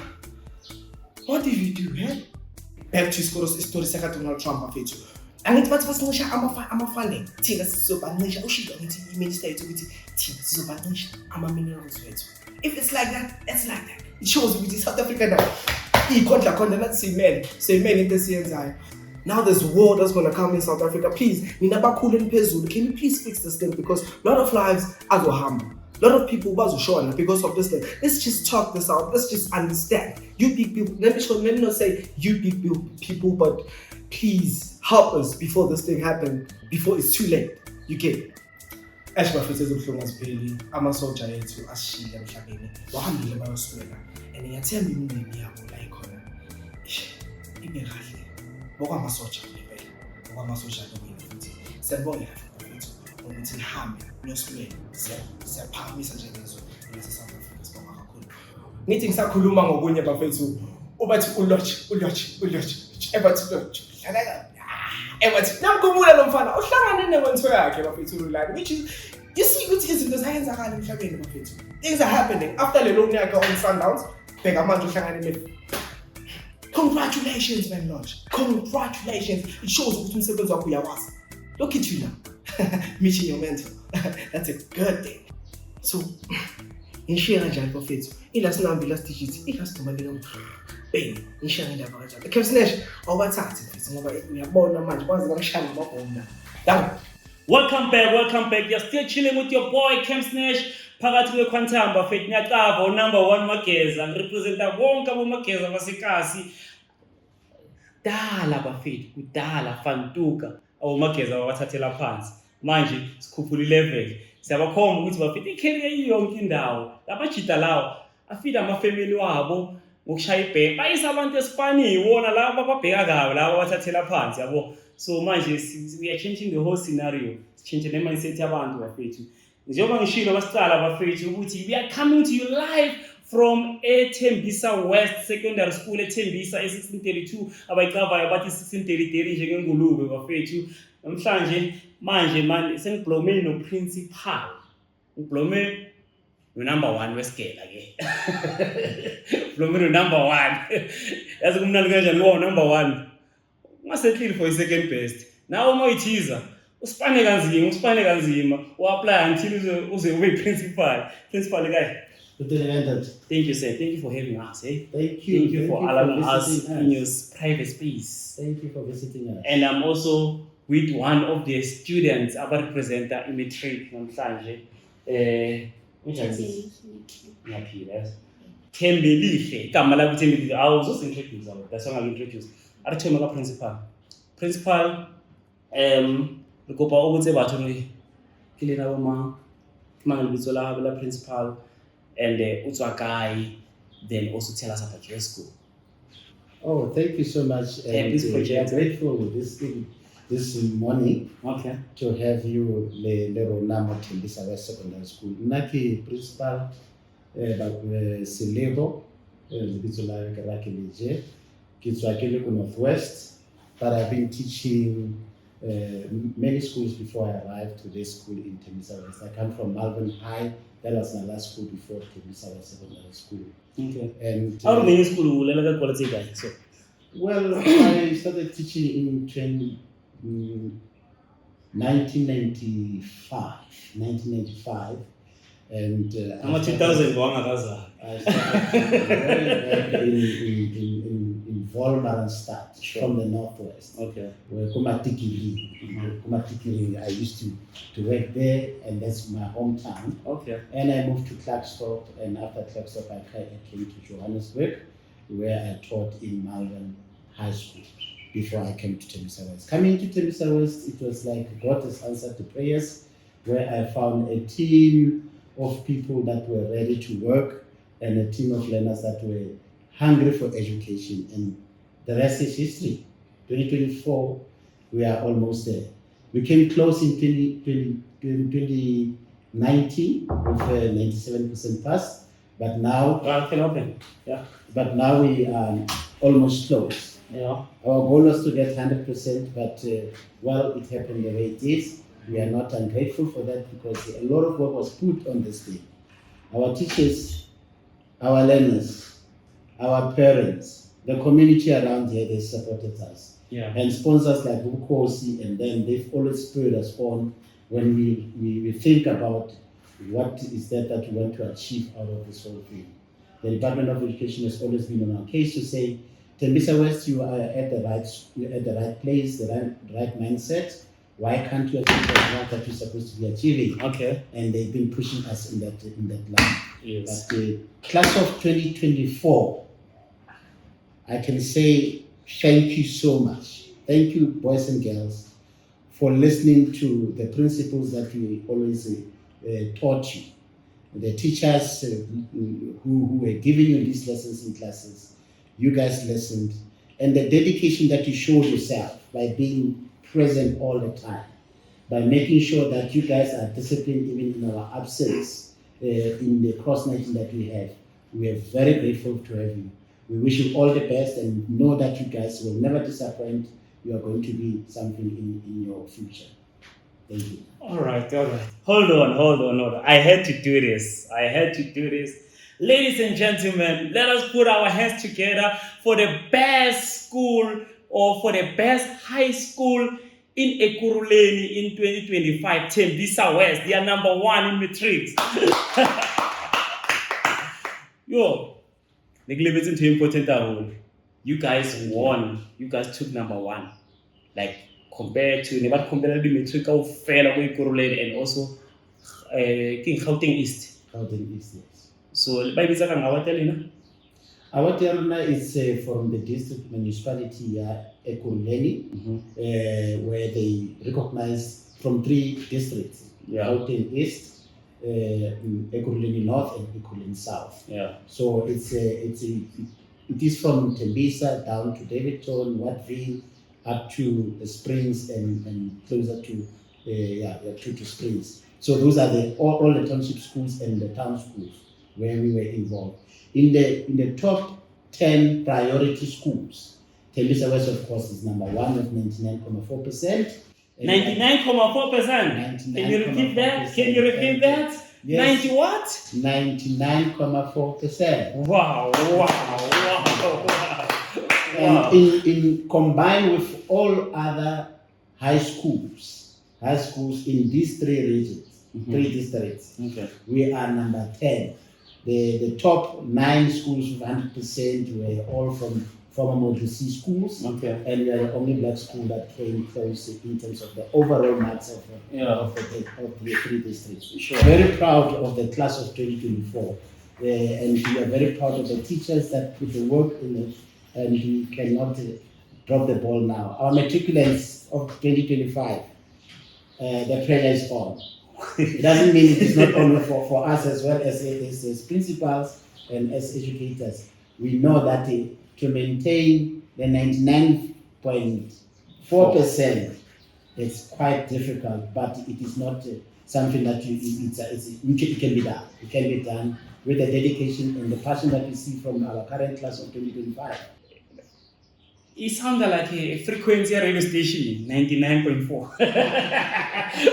What did you do, man? Back to story saka Donald Trump afethu. Angithi bathi basincisha ama-funding thina sizobancisha ushido ngithi i-minister yethu ukuthi thina sizobancisha ama-minerals wethu. If it's like that, it's like that. It shows ukuthi South Africa now ikhondla nathi siyimele into esiyenzayo. Now there's war that's going to come in South Africa. Please, nina bakhulu eniphezulu, can you please fix this thing because a lot of lives azohamba. A lot of people bazoshona because of this thing. Let's just talk this out. Let's just understand. You big people, let me not say you big people, but please help us before this thing happens, before it's too late. You get it? Ash bafethu ezobuhlungu asipheli amasoja ethu asishila emhlabeni wahambile bayoswela and ngiyathemba imindeni yabo la ikhona ibe kahle bokwamasoja kuphela bokwamasoja futhi siyabongela futhi ukuthi nihambe niyoswela siyaphakamisa njengezo lesi South Africa sibonga kakhulu. Ngithi ngisakhuluma ngokunye bafethu ubathi ulodge ebathi lodge ebathi namkhumbula lo mfana uhlangane nekwentho yakhe bafethu ulani, which is you see ukuthi izinto zayenzakala emhlabeni bafethu. Things are happening after le long yakhe on Sundowns bheka manje uhlangane ne congratulations man Lodge, congratulations, it shows ukuthi umsebenzi wakho uyawazi. Look at you now meeting your mentor. That's a good thing. So ngishaya kanjani bafethu ilasinambi lasidigit ilasidobalika bang ngishaya indaba kanjani the Capsnash awubathathi mfethu ngoba uyabona manje kwazi bangishaya amabhomba down. Welcome back. You're still chilling with your boy Capsnash phakathi kwequantum bafethu nyaqaba number 1 Mageza ngirepresenta bonke abomageza basekasi dala bafethu kudala fantuka awomageza abathathela phansi manje sikhuphula level siyabakhomba ukuthi bafethu icareer yonke indawo labajita lawo afida amafamily wabo ngokushaya ibheke bayisa abantu esipaniwe wona labo babheka kawo labo bathathela phansi yabo. So manje we are changing the whole scenario, change the mindset yabantu bafethu njengoba ngishilo basicala bafethu ukuthi we are coming to you live from Tembisa West Secondary School Tembisa 1632 abayicavayo bathi 1633 njengengulube bafethu. Namhlanje manje sengiblome no principal ngiblome no number 1 wesigela ke Lomero number 1. As kumnandi kanjani lo number 1. Ungasettle for second best. Now uma uyithiza, usipane kanzima, apply until uze ube principal. Principal guy. Thank you, sir. Thank you for having us. Thank you. Thank you for allowing us visiting in your private space. Thank you for visiting us. And I'm also with one of the students represent in matric namhlanje. Ngiyaphila. Tembisa. Igama lakho Tembisa. Awuzosintroduce out. That's why I'm introduce. Arithema ka principal. Principal re kopa o botse batho re ke lena bo mang. Ke mang lebitso la habo la principal and utswa kae, then also tell us about your school. Oh, thank you so much. And this project. we are grateful this morning To have you le rona mo Tembisa West Secondary School. Nna ke principal Selebo lebitso la ka ra ke leje. Ke tswa ke le ko Northwest, but I've been teaching many schools before I arrived to this school in Tembisa West. I come from Malvern High. That was my last school before Tembisa West Secondary School. Okay. And how many school will let quality guy? So well, I started teaching in 1995, and 2000 I started in Volmaranstad from the Northwest. Okay. Where Kumatikiri, I used to work there, and that's my hometown. Okay. And I moved to Klerksdorp, and after Klerksdorp, I came to Johannesburg, where I taught in Malvern High School before I came to Tembisa West. Coming to Tembisa West, it was like God has answered the prayers, where I found a team of people that were ready to work and a team of learners that were hungry for education. And the rest is history. 2024, we are almost there. We came close in 2019 with 97% pass, but now can open. Yeah. But now we are almost close. Yeah. Our goal was to get 100%, but well, it happened the way it is. We are not ungrateful for that because a lot of work was put on this thing. Our teachers, our learners, our parents, the community around here, they supported us. Yeah. And sponsors like Bukhosi, and then they've always spurred us on when we think about what is that we want to achieve out of this whole thing. The Department of Education has always been on our case to say, Tembisa West, you are at the right place, the right mindset. Why can't you achieve the result that you're supposed to be achieving? Okay. And they've been pushing us in that line. Yes. But the class of 2024, I can say thank you so much. Thank you, boys and girls, for listening to the principles that we always taught you. The teachers who were giving you these lessons in classes, you guys listened. And the dedication that you showed yourself by being present all the time, by making sure that you guys are disciplined even in our absence in the cross-matching that we have. We are very grateful to have you. We wish you all the best and know that you guys will never disappoint. You are going to be something in your future. Thank you. All right. Hold on. I had to do this. Ladies and gentlemen, let us put our hands together for the best school or for the best high school in Ekurhuleni in 2025, Tembisa West. They are number 1 in matrics. Yo, it's important. You guys won. You guys took number 1. Like compared to the matric fair and also Gauteng East. Gauteng East, yes. So by Bizaka, our terminal is from the district municipality Ekurhuleni, where they recognize from 3 districts: Gauteng East, Ekurhuleni North, and Ekurhuleni South. Yeah. So it is from Tembisa down to Davidton, Wattville, up to the Springs and closer to Springs. So those are all the township schools and the town schools where we were involved. In the top 10 priority schools, Tembisa West, of course, is number 1 with 99.4%. 99.4%. Can you repeat that? Yes. 90 what? 99.4%. Wow. And in combined with all other high schools in these three regions, three districts, Okay. we are number 10. The top 9 schools with 100% were all from former Model C schools, Okay. and we are the only black school that came close in terms of the overall marks of the three districts. Sure. Very proud of the class of 2024, and we are very proud of the teachers that put the work in it, and we cannot drop the ball now. Our matriculants of 2025, the pressure is on. It doesn't mean it is not only for us as well as principals and as educators. We know that to maintain the 99.4%, it's quite difficult, but it is not something that it can be done. It can be done with the dedication and the passion that we see from our current class of 2025. It sounds like a frequency radio station, 99.4.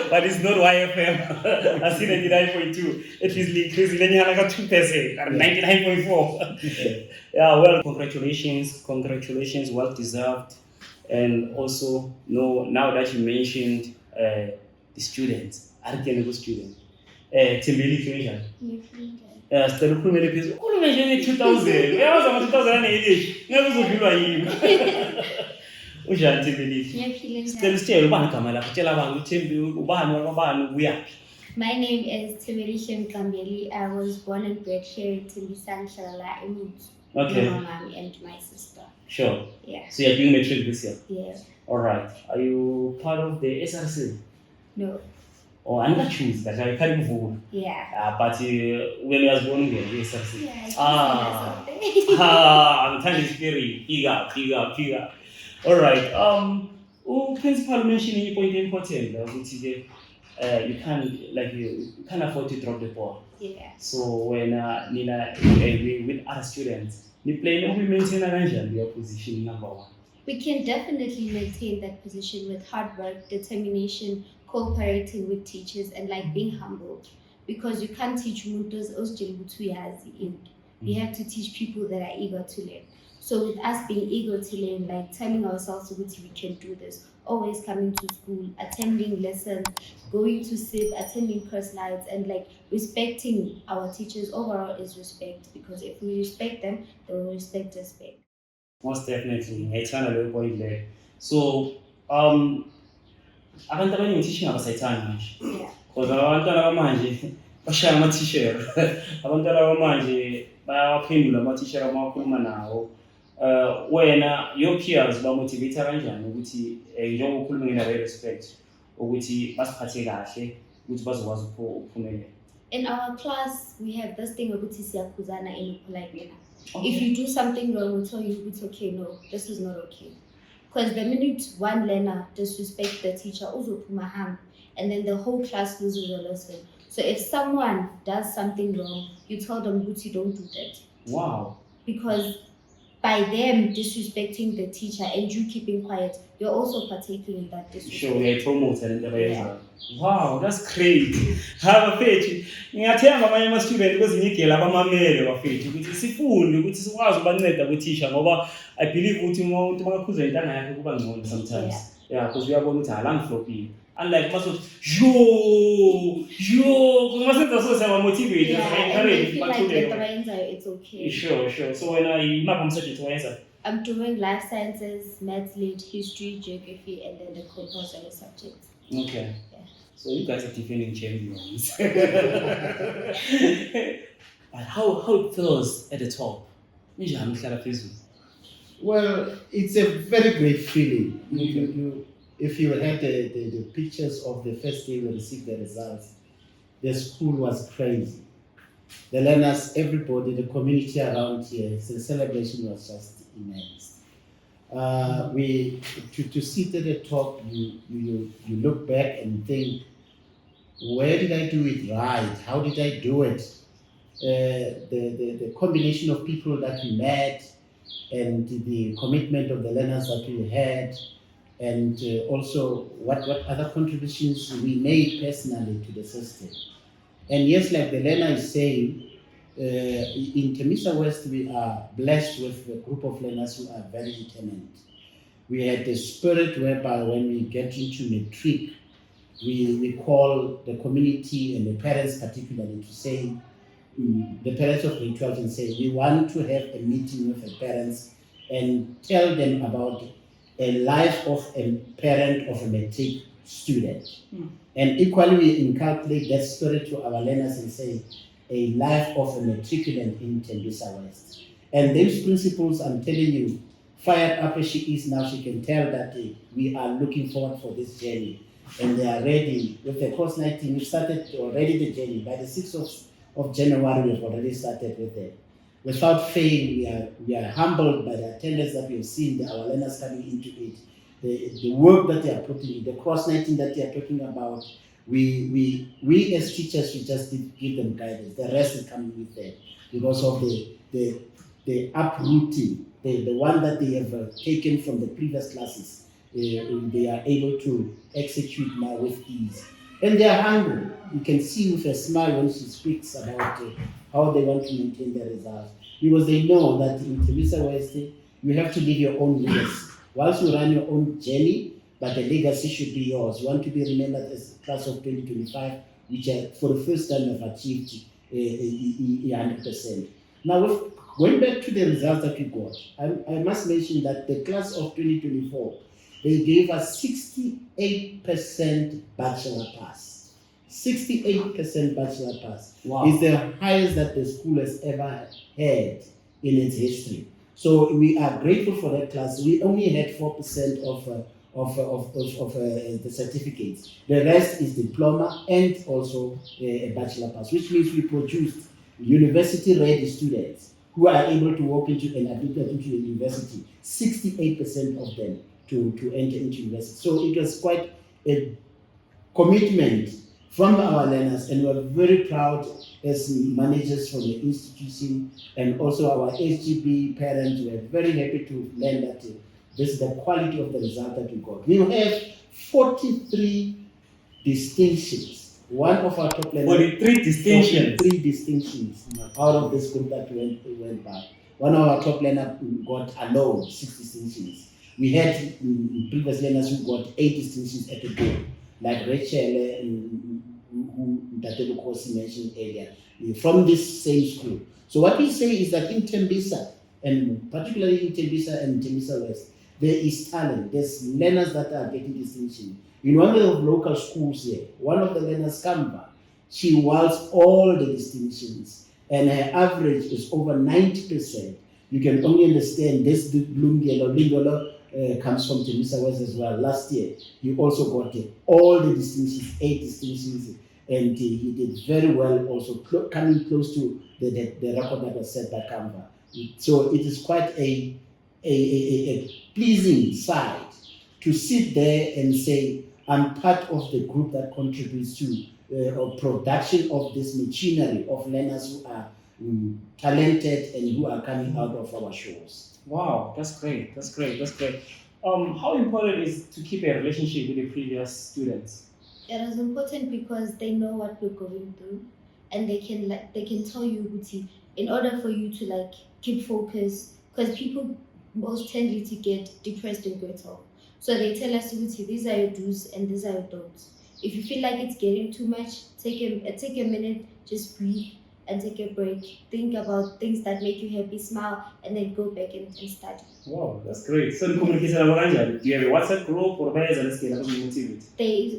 But it's not YFM. I see 99.2. It is increasing 2%, 99.4. Yeah, well, congratulations, well deserved. And also, now that you mentioned the students, Arkenebo student, Tembisa West. Sicela ukhulumele phezulu. Ukhulume nje nge-2000. Uyawazi ama-2008. Ngeke uzodlulwa yini. Unjani Tembisa? Sicela usitshele ubani igama lakho. Tshela abantu uThembi ubani wakabani uyaphi. My name is Tembisa West. I was born and bred here in Tembisa Mashala, Okay. my mom and my sister. Sure. Yeah. So you're doing matric this year? Yeah. All right. Are you part of the SRC? No. Or another choose that I can't move. Yeah. But when you was born here, the SRC. Yeah. I'm kind of very eager. All right. Principal mentioning a point important, which is you can't afford to drop the ball. Yeah. So when with other students, we maintain your position number 1. We can definitely maintain that position with hard work, determination, cooperating with teachers, and being humble. Because you can't teach muntos and you have to teach people that are eager to learn. So with us being eager to learn, telling ourselves we can do this, always coming to school, attending lessons, going to SIP, attending course nights, and respecting our teachers overall is respect. Because if we respect them, they will respect us back. Most definitely. I turn a little point there. So abantu abaningi teaching abasayithandi manje. Yeah. Because abantwana bamanje bashaya ama-t-shirt. Abantwana bamanje bayawaphendula ama-t-shirt amakhuluma nawo. Wena your peers bamotivate kanjani ukuthi njengoba ukhuluma ngendaba respect ukuthi basiphathe kahle ukuthi bazokwazi ukuphumelela? In our class, we have this thing ukuthi siyakhuzana in a polite manner. Okay. If you do something wrong, we'll tell you it's okay. No, this is not okay. Because the minute one learner disrespects the teacher, and then the whole class loses a lesson. So if someone does something wrong, you tell them, Gucci, don't do that. Wow. Because by them disrespecting the teacher and you keeping quiet, you're also partaking in that disrespect. Sure, we are promoted in the way. Wow, that's great. Have a page. Ngiyathemba abanye ama-student bezingigela abamamele bafethu ukuthi sifunde ukuthi sikwazi ukubanceda kuthisha ngoba I believe ukuthi umuntu makakhuza intanga yakhe kuba ngcono sometimes. Yeah, because uyabona ukuthi halangiflopile. Unlike maso because masenza so siya motivate and they feel like it's okay. Sure. So when I map subject wayenza I'm doing life sciences, maths lit, history, geography, and then the compulsory subjects. Okay. Yeah. So you guys are defending champions. But how it feels at the top? Well, it's a very great feeling. If you had the pictures of the first day we received the results, the school was crazy. The learners, everybody, the community around here, the celebration was just immense. To sit at the top, you look back and think, where did I do it right? How did I do it? The combination of people that we met and the commitment of the learners that we had, and also what other contributions we made personally to the system. And yes, like the learner is saying, in Tembisa West, we are blessed with a group of learners who are very determined. We had the spirit whereby when we get into matric, we call the community and the parents particularly to say, the parents of grade 12 and say, we want to have a meeting with the parents and tell them about a life of a parent of a matric student. And equally, we inculcate that spirit to our learners and say, a life of a matriculant in Tembisa West. And those principles, I'm telling you, fired up as she is now, she can tell that we are looking forward for this journey. And they are ready. With the course 19, we started already the journey. By the 6th of January, we've already started with it. Without fail, we are humbled by the attendance that we have seen, our learners coming into it. The work that they are putting in, the cross 19 that they are talking about, we as teachers, we just give them guidance. The rest is coming with them because of the uprooting, the one that they have taken from the previous classes. They are able to execute now with ease. And they are hungry. You can see with a smile when she speaks about how they want to maintain the results. Because they know that in Tembisa West, you have to live your own legacy. Whilst you run your own journey, but the legacy should be yours. You want to be remembered as a class of 2025, which for the first time have achieved 100%. Now, going back to the results that we got, I must mention that the class of 2024, they gave us 68% bachelor pass. 68% bachelor pass. Wow. Is the highest that the school has ever had in its history. So we are grateful for that class. We only had 4% of the certificates. The rest is diploma and also a bachelor pass, which means we produced university-ready students who are able to walk into and admitted into the university. 68% of them to enter into university. So it was quite a commitment from our learners, and we're very proud as managers from the institution and also our SGB parents. We're very happy to learn that this is the quality of the result that we got. We have 43 distinctions. One of our top learners. 43 distinctions. 43 distinctions out of this group that went by. One of our top learners got alone 6 distinctions. We had previous learners who got 8 distinctions at a go, like Rachel, who Bukhosi mentioned earlier, from this same school. So what we say is that in Tembisa, and particularly in Tembisa and Tembisa West, there is talent. There's learners that are getting distinction. In one of the local schools here, one of the learners, Kamba, she was all the distinctions, and her average is over 90%. You can only understand this Lingolo comes from Tembisa West as well. Last year, he also got all the distinctions, 8 distinctions, and he did very well also, coming close to the record that was set by Kamba. So it is quite a pleasing sight to sit there and say, I'm part of the group that contributes to production of this machinery of learners who are talented and who are coming out of our shores. Wow, that's great. That's great. That's great. How important is to keep a relationship with the previous students? It is important because they know what we're going through, and they can tell you, Uti, in order for you to keep focus, because people most tend to get depressed in grade 12. So they tell us, Uti, these are your do's and these are your don'ts. If you feel like it's getting too much, take a minute, just breathe and take a break. Think about things that make you happy, smile, and then go back and study. Wow, that's great. So, do you have a WhatsApp group or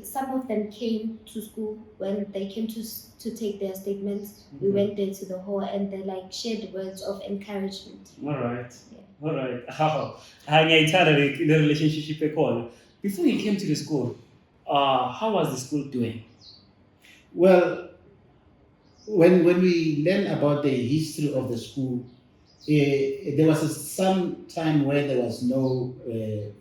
Some of them came to school when they came to take their statements. We went there to the hall and they shared words of encouragement. All right. Yeah. All right. How the relationship before you came to the school, how was the school doing? Well, when we learn about the history of the school, there was some time where there was no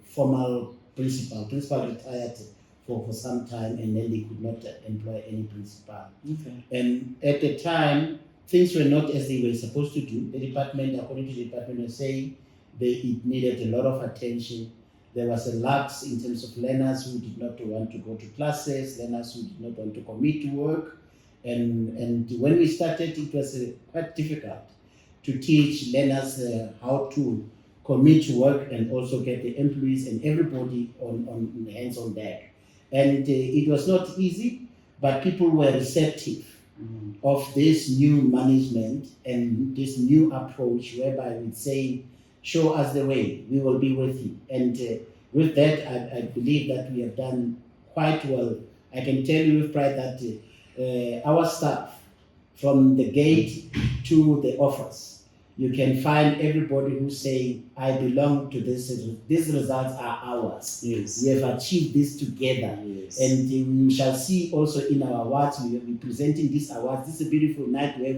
formal principal. Principal retired for some time, and then they could not employ any principal. Okay. And at the time, things were not as they were supposed to do. The department, according to the department, was saying it needed a lot of attention. There was a lapse in terms of learners who did not want to go to classes, learners who did not want to commit to work. And when we started, it was quite difficult to teach learners how to commit to work and also get the employees and everybody on hands on deck. And it was not easy, but people were receptive of this new management and this new approach whereby we'd say, show us the way, we will be with you. And with that, I believe that we have done quite well. I can tell you with pride that our staff, from the gate to the office, you can find everybody who say, I belong to this, these results are ours. Yes. We have achieved this together. Yes. And we shall see also in our awards, we will be presenting these awards. This is a beautiful night where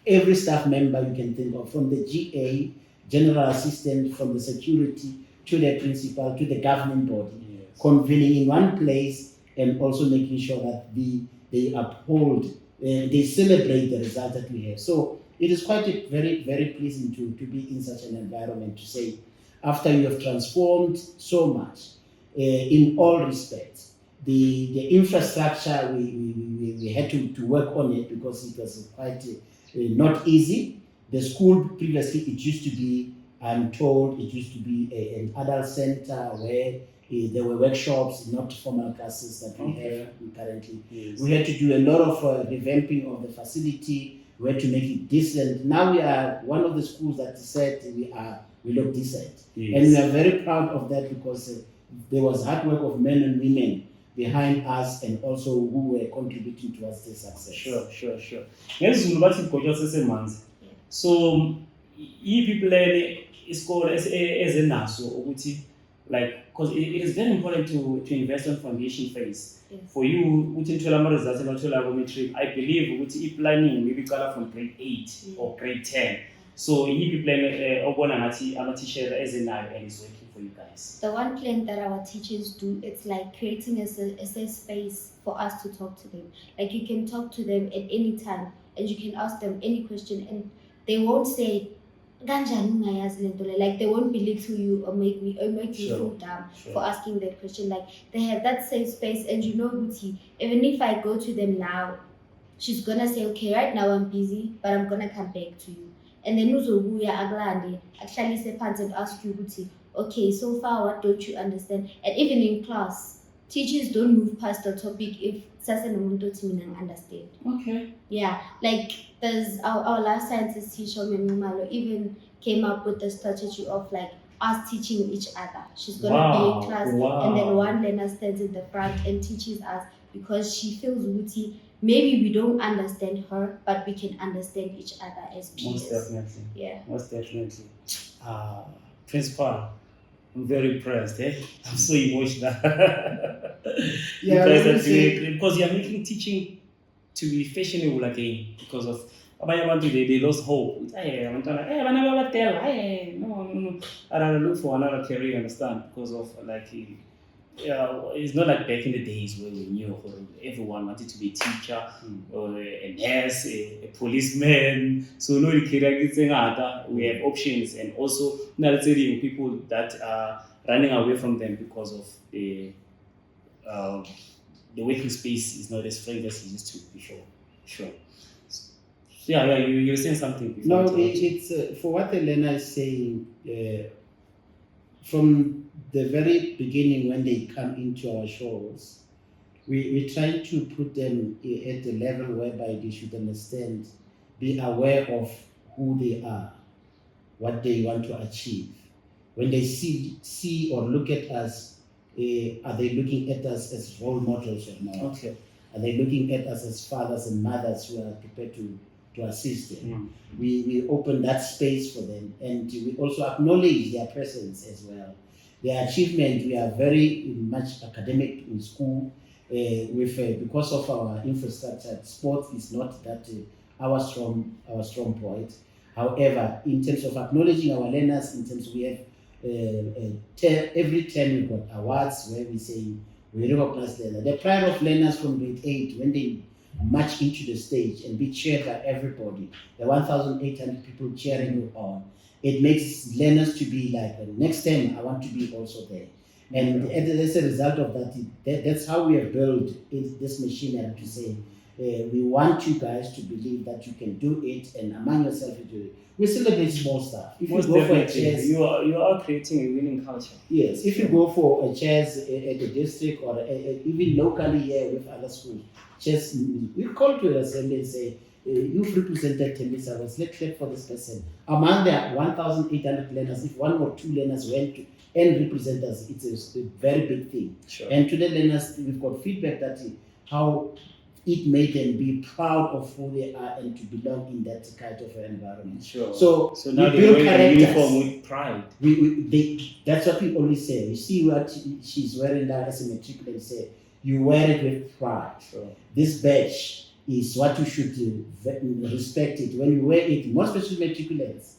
every staff member you can think of, from the GA, general assistant, from the security, to the principal, to the governing body, convening in one place and also making sure that they uphold, they celebrate the result that we have. So it is quite very, very pleasing to be in such an environment, to say, after you have transformed so much in all respects, the infrastructure, we had to work on it because it was quite not easy. The school previously, it used to be, I'm told, it used to be an adult center where there were workshops, not formal classes that we have currently. Yes. We had to do a lot of revamping of the facility. We had to make it decent. Now we are one of the schools that said we look decent. Yes. And we are very proud of that because there was hard work of men and women behind us and also who were contributing towards the success. Sure. Ngezulu bathi ibhotshwa sesemanzi. So i-people isikole ezenaso ukuthi, like, because it is very important to invest on foundation phase. Yes. For you, ukuthi nithola ama-results emathola ko-matric, I believe ukuthi i-planning maybe iqala from grade 8 or grade 10. So yiphi plan obona ngathi ama-teacher ezenayo and is working for you guys? The one plan that our teachers do, it's like creating a safe space for us to talk to them. Like, you can talk to them at any time and you can ask them any question and they won't say, "Kanjani ungayazi le nto le?" Like, they won't belittle you or make me feel dumb for asking that question. Like, they have that safe space, and you know, Guti, even if I go to them now, she's gonna say, "Okay, right now I'm busy, but I'm gonna come back to you." And then uzobuya akulande, actually say phansi and ask you, Guti, "Okay, so far what don't you understand?" And even in class, teachers don't move past the topic if sasenomuntu othi mina understand. Okay. Yeah, like there's our life sciences teacher, Memumalo, even came up with the strategy of like us teaching each other. She's gonna be in class and then one learner stands in the front and teaches us because she feels witty. Maybe we don't understand her, but we can understand each other as peers. Most definitely. Yeah. Most definitely. Principal, I'm very impressed. I'm so emotional. Yeah, because you're making teaching to be fashionable again because of abanye abantu they lost hope. No. I don't look for another career, understand? Because of like, it's not like back in the days where we knew everyone wanted to be a teacher or a nurse, a policeman. So no career, we have options, and also not telling people that are running away from them because of the working space is not as friendly as it used to before. Sure. Yeah, you were saying something before. No, it's for what Elena is saying, from the very beginning when they come into our shows, we try to put them at the level whereby they should understand, be aware of who they are, what they want to achieve. When they see or look at us, are they looking at us as role models or not? Okay. Are they looking at us as fathers and mothers who are prepared to assist them? We open that space for them, and we also acknowledge their presence as well. Their achievement, we are very much academic in school. Because of our infrastructure, sport is not that our strong point. However, in terms of acknowledging our learners, in terms we have every term we've got awards where we say we recognize learners. The pride of learners from grade 8 when they march into the stage and be cheered by everybody, the 1,800 people cheering you on, it makes learners to be like, next time I want to be also there. And as a result of that, that's how we have built this machinery to say, We want you guys to believe that you can do it, and among yourself you do it. We celebrate small stuff. If Most you go for a definitely. chess, You are creating a winning culture. yes, if you go for a chess at the district or even locally here with other schools, chess, we call to the assembly and say, you've represented Tembisa West, let's clap for this person. Among the 1,800 learners, if 1 or 2 learners went to and represent us, it's a very big thing. Sure. And to the learners, we've got feedback that how it made them be proud of who they are and to belong in that kind of environment. Sure. So now we they build wear the characters. uniform with pride. That's what we always say. You see what she's wearing now as a matriculate, say, you wear it with pride. Sure. This badge is what you should respect it. When you wear it, more especially matriculates,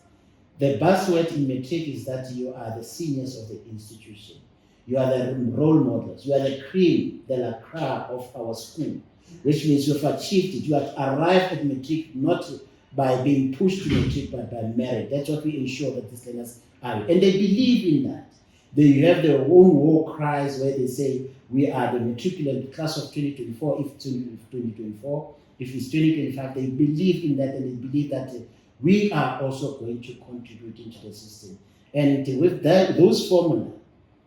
the buzzword in matric is that you are the seniors of the institution. You are the role models. You are the cream, the la crème of our school, which means you have achieved it. You have arrived at matric not by being pushed to matric, but by merit. That's what we ensure that these learners are. And they believe in that. They have their own war cries where they say, we are the matriculant class of 2024, if 2024, if it's 2025, they believe in that, and they believe that we are also going to contribute into the system. And with that, those formula,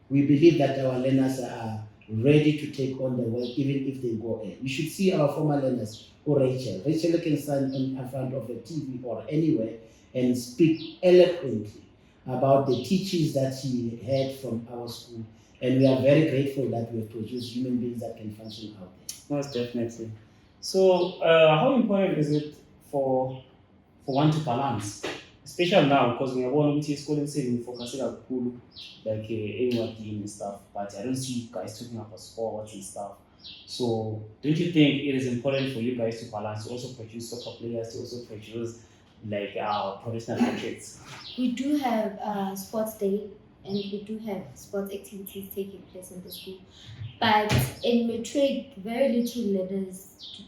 we believe that our learners are ready to take on the work, even if they go in. You should see our former learners, or Rachel. Rachel can stand in front of the TV or anywhere and speak eloquently about the teachings that she had from our school. And we are very grateful that we have produced human beings that can function out there. Most definitely. So, how important is it for one to balance? Especially now, because we are one which is calling saying focusing on cool, like anyone team and stuff, but I don't see guys talking about sports and stuff. So, don't you think it is important for you guys to balance, to also produce soccer players, to also produce like our professional athletes? We do have sports day, and we do have sports activities taking place in the school. But in matric, very little learners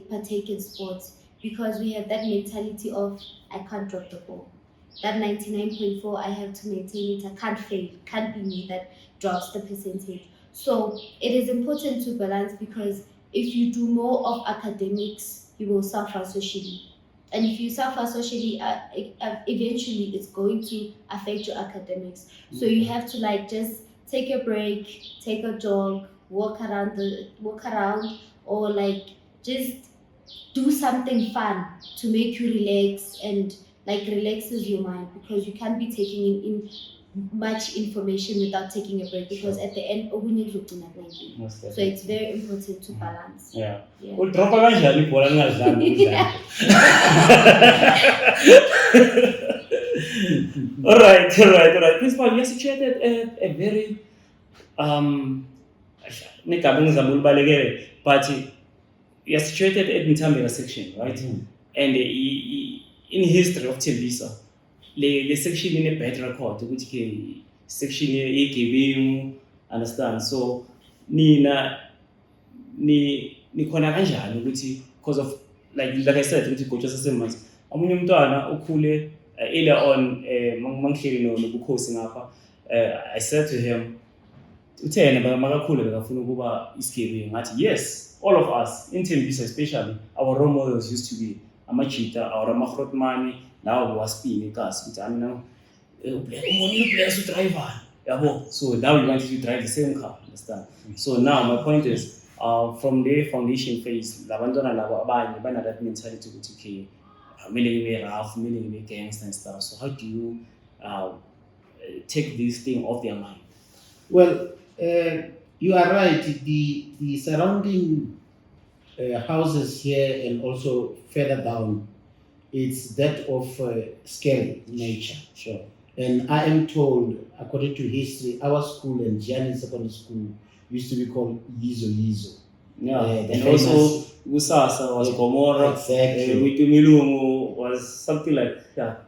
partake in sports because we have that mentality of I can't drop the ball. That 99.4, I have to maintain it. I can't fail. Can't be me that drops the percentage. So it is important to balance, because if you do more of academics, you will suffer socially. And if you suffer socially, eventually it's going to affect your academics. So you have to just take a break, take a jog, walk around, or just do something fun to make you relax and relaxes your mind, because you can't be taking in much information without taking a break, because at the end, so it's very important to balance. Yeah. Yeah. Udropa kanjani ibhola ningadlali ukudlala? All right. Principal, you're situated at a very but you're situated at Tembisa section, right? Mm-hmm. And in history of Tembisa, the section in a bad record, which section ye understand? So ni khona kanjani ukuthi, because of like I said, ukuthi coach asesemanzi omunye umntwana ukhule earlier on mangihleli no Bukhosi ngapha, I said to him, uthena makakhule bekafuna ukuba isigebe. Ngathi yes, all of us in Tembisa especially, our role models used to be amachita or amagrotmani, now waspini kasi ukuthi mina umonile players driver yabo. So now we want you to drive the same car, understand? So now my point is, from the foundation phase, labantwana labo abanye bana that mentality ukuthi okay, kumele ngibe rough, kumele ngibe gangster and stuff. So how do you take this thing off their mind? Well, you are right. The surrounding houses here and also further down, it's that of scary nature. Sure. And I am told, according to history, our school and Gianni Secondary School used to be called Yizo. Yeah, the and famous- also Usasa was Gomorrah. Exactly. Witumilungu was something like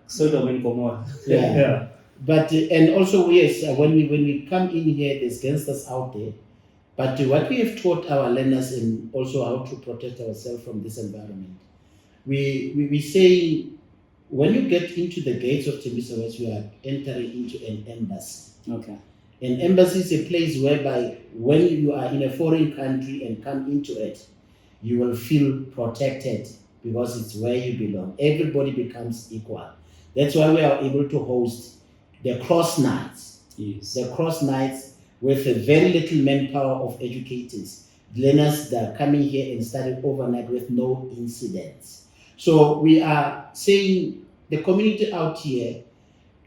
Sodom and Gomorrah. Yeah. But and also yes, when we come in here, there's gangsters out there. But what we have taught our learners, and also how to protect ourselves from this environment, we say when you get into the gates of Tembisa West, you are entering into an embassy. Okay. An embassy is a place whereby when you are in a foreign country and come into it, you will feel protected because it's where you belong. Everybody becomes equal. That's why we are able to host the cross nights. Yes. The cross nights with a very little manpower of educators, learners that are coming here and studying overnight with no incidents. So we are saying the community out here,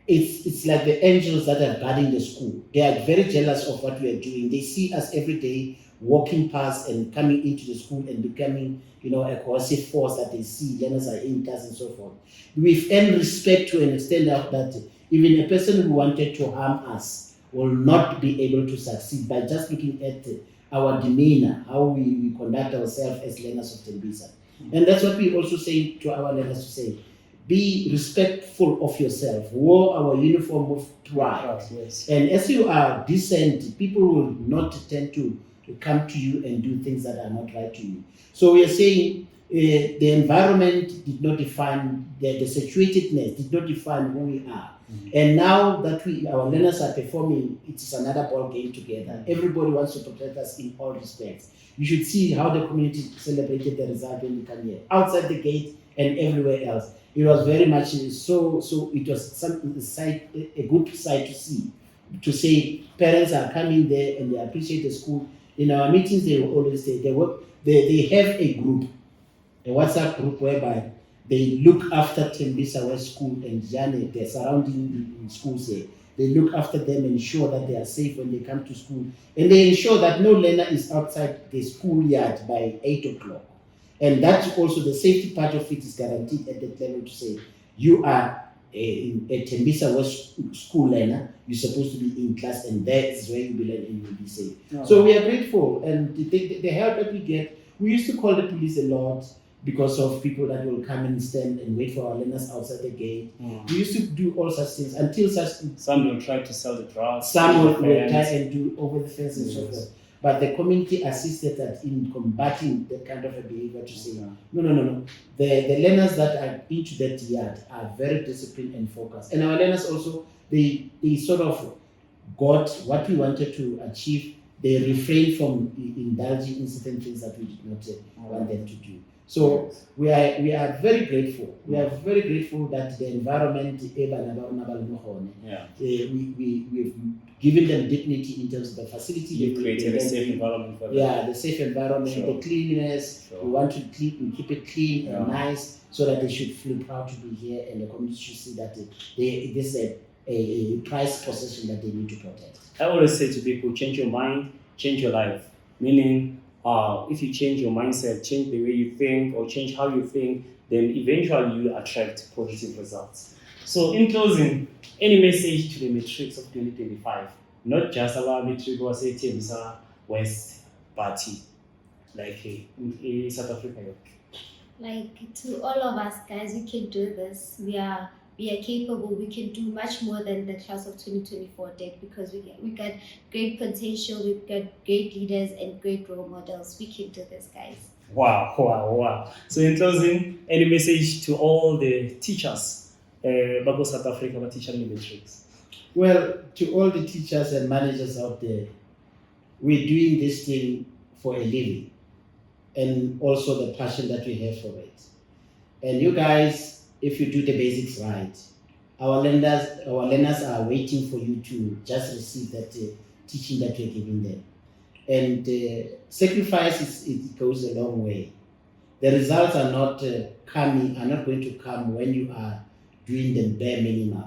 it's like the angels that are guarding the school. They are very jealous of what we are doing. They see us every day walking past and coming into the school and becoming, a cohesive force that they see. Learners are in class and so forth. We've earned respect to an extent that even a person who wanted to harm us will not be able to succeed by just looking at our demeanor, how we conduct ourselves as learners of Tembisa. And that's what we also say to our learners to say. Be respectful of yourself. Wear our uniform with pride. Yes. And as you are decent, people will not tend to come to you and do things that are not right to you. So we are saying the environment did not define, the situatedness did not define who we are. And now that our learners are performing, it's another ball game together. Everybody wants to protect us in all respects. You should see how the community celebrated the result when we come here, outside the gate and everywhere else. It was very much so. It was a good sight to see. To say parents are coming there and they appreciate the school. In our meetings, they will always say they have a group, a WhatsApp group whereby they look after Tembisa West School and Jane, the surrounding schools here. They look after them and ensure that they are safe when they come to school. And they ensure that no learner is outside the schoolyard by 8 o'clock. And that's also the safety part of it is guaranteed at that level to say, you are a Tembisa West school learner, you're supposed to be in class and that is where you belong and you'll be safe. So we are grateful and the help that we get, we used to call the police a lot because of people that will come and stand and wait for our learners outside the gate. We used to do all such things until some will try to sell the drugs. Some will try and do over the fence and so forth. But the community assisted that in combating that kind of a behavior to say, no. The learners that are into that yard are very disciplined and focused. And our learners also, they sort of got what we wanted to achieve. They refrained from indulging in certain things that we did not want them to do. So we are very grateful. We are very grateful that the environment, we've given them dignity in terms of the facility. You've created a safe environment for them. Yeah, the safe environment, the cleanliness. We want to keep it clean and nice so that they should feel proud to be here and the community should see that this is a prized possession that they need to protect. I always say to people, change your mind, change your life. Meaning, if you change your mindset, change the way you think, or change how you think, then eventually you attract positive results. So, in closing, any message to the matrics of 2025? Not just about matric or say Tembisa West Party, like in South Africa. Like to all of us guys, we can do this. We are capable. We can do much more than the class of 2024 did because we got great potential. We've got great leaders and great role models. We can do this, guys. Wow. So in closing, any message to all the teachers back in South Africa about teaching the matrix? Well, to all the teachers and managers out there, we're doing this thing for a living and also the passion that we have for it. And you guys, if you do the basics right, our learners are waiting for you to just receive that teaching that you're giving them. And sacrifice, it goes a long way. The results are not going to come when you are doing the bare minimum.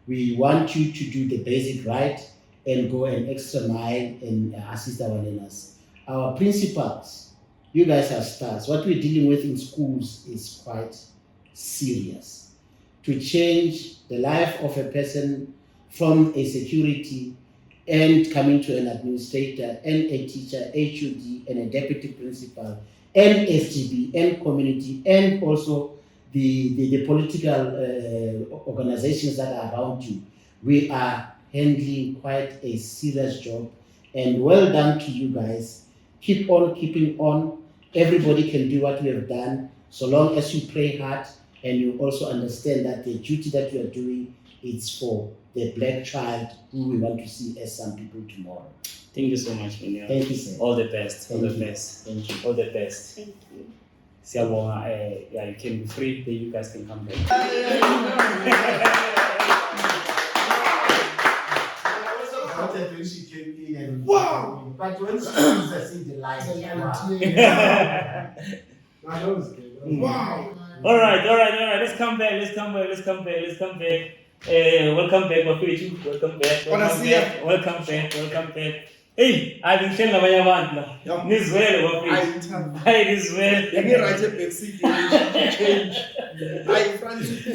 We want you to do the basic right and go an extra mile and assist our learners. Our principals, you guys are stars. What we're dealing with in schools is quite serious. To change the life of a person from a security and coming to an administrator and a teacher, HUD and a deputy principal and SGB and community and also the political organizations that are around you. We are handling quite a serious job and well done to you guys. Keep on keeping on. Everybody can do what we have done so long as you pray hard and you also understand that the duty that you are doing is for the black child who we want to see as some people tomorrow. Thank you so much, Minya. Thank you, sir. All the best. All Thank the you. best. Thank you. All the best. Thank you. Siyabonga, yeah, you can be free, then you guys can come back. Wow! But when she used to see the light, Wow! All right. Let's come back. Welcome back, Bafethu. Welcome back. Hey, I've been telling my man now. This well, Bafethu. Hi, this well. Let me write a backseat change. I Francis.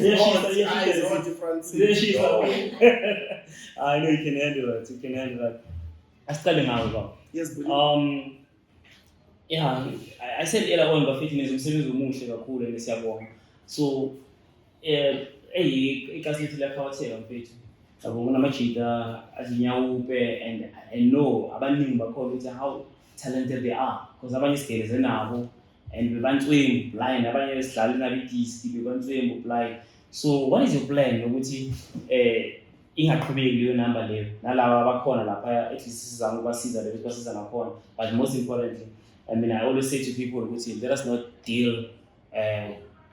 I know you can handle that. I started now. Yes, but Yeah, I said earlier on Bafethu umsebenzi omuhle kakhulu lesiyabonga. So ikasithi la khawathe Bafethu. Yabo kunamajita azinyawupe, and I know abaningi bakhona ukuthi how talented they are because abanye sigeleze nabo and bebantswembu blind, abanye besidlala nabidisi bebantswembu blind. So what is your plan ukuthi ingaqhubeki leyo number leyo nalabo abakhona lapha at least sizama ukubasiza leyo basiza ngakhona, but most importantly, I mean, I always say to people, let us not deal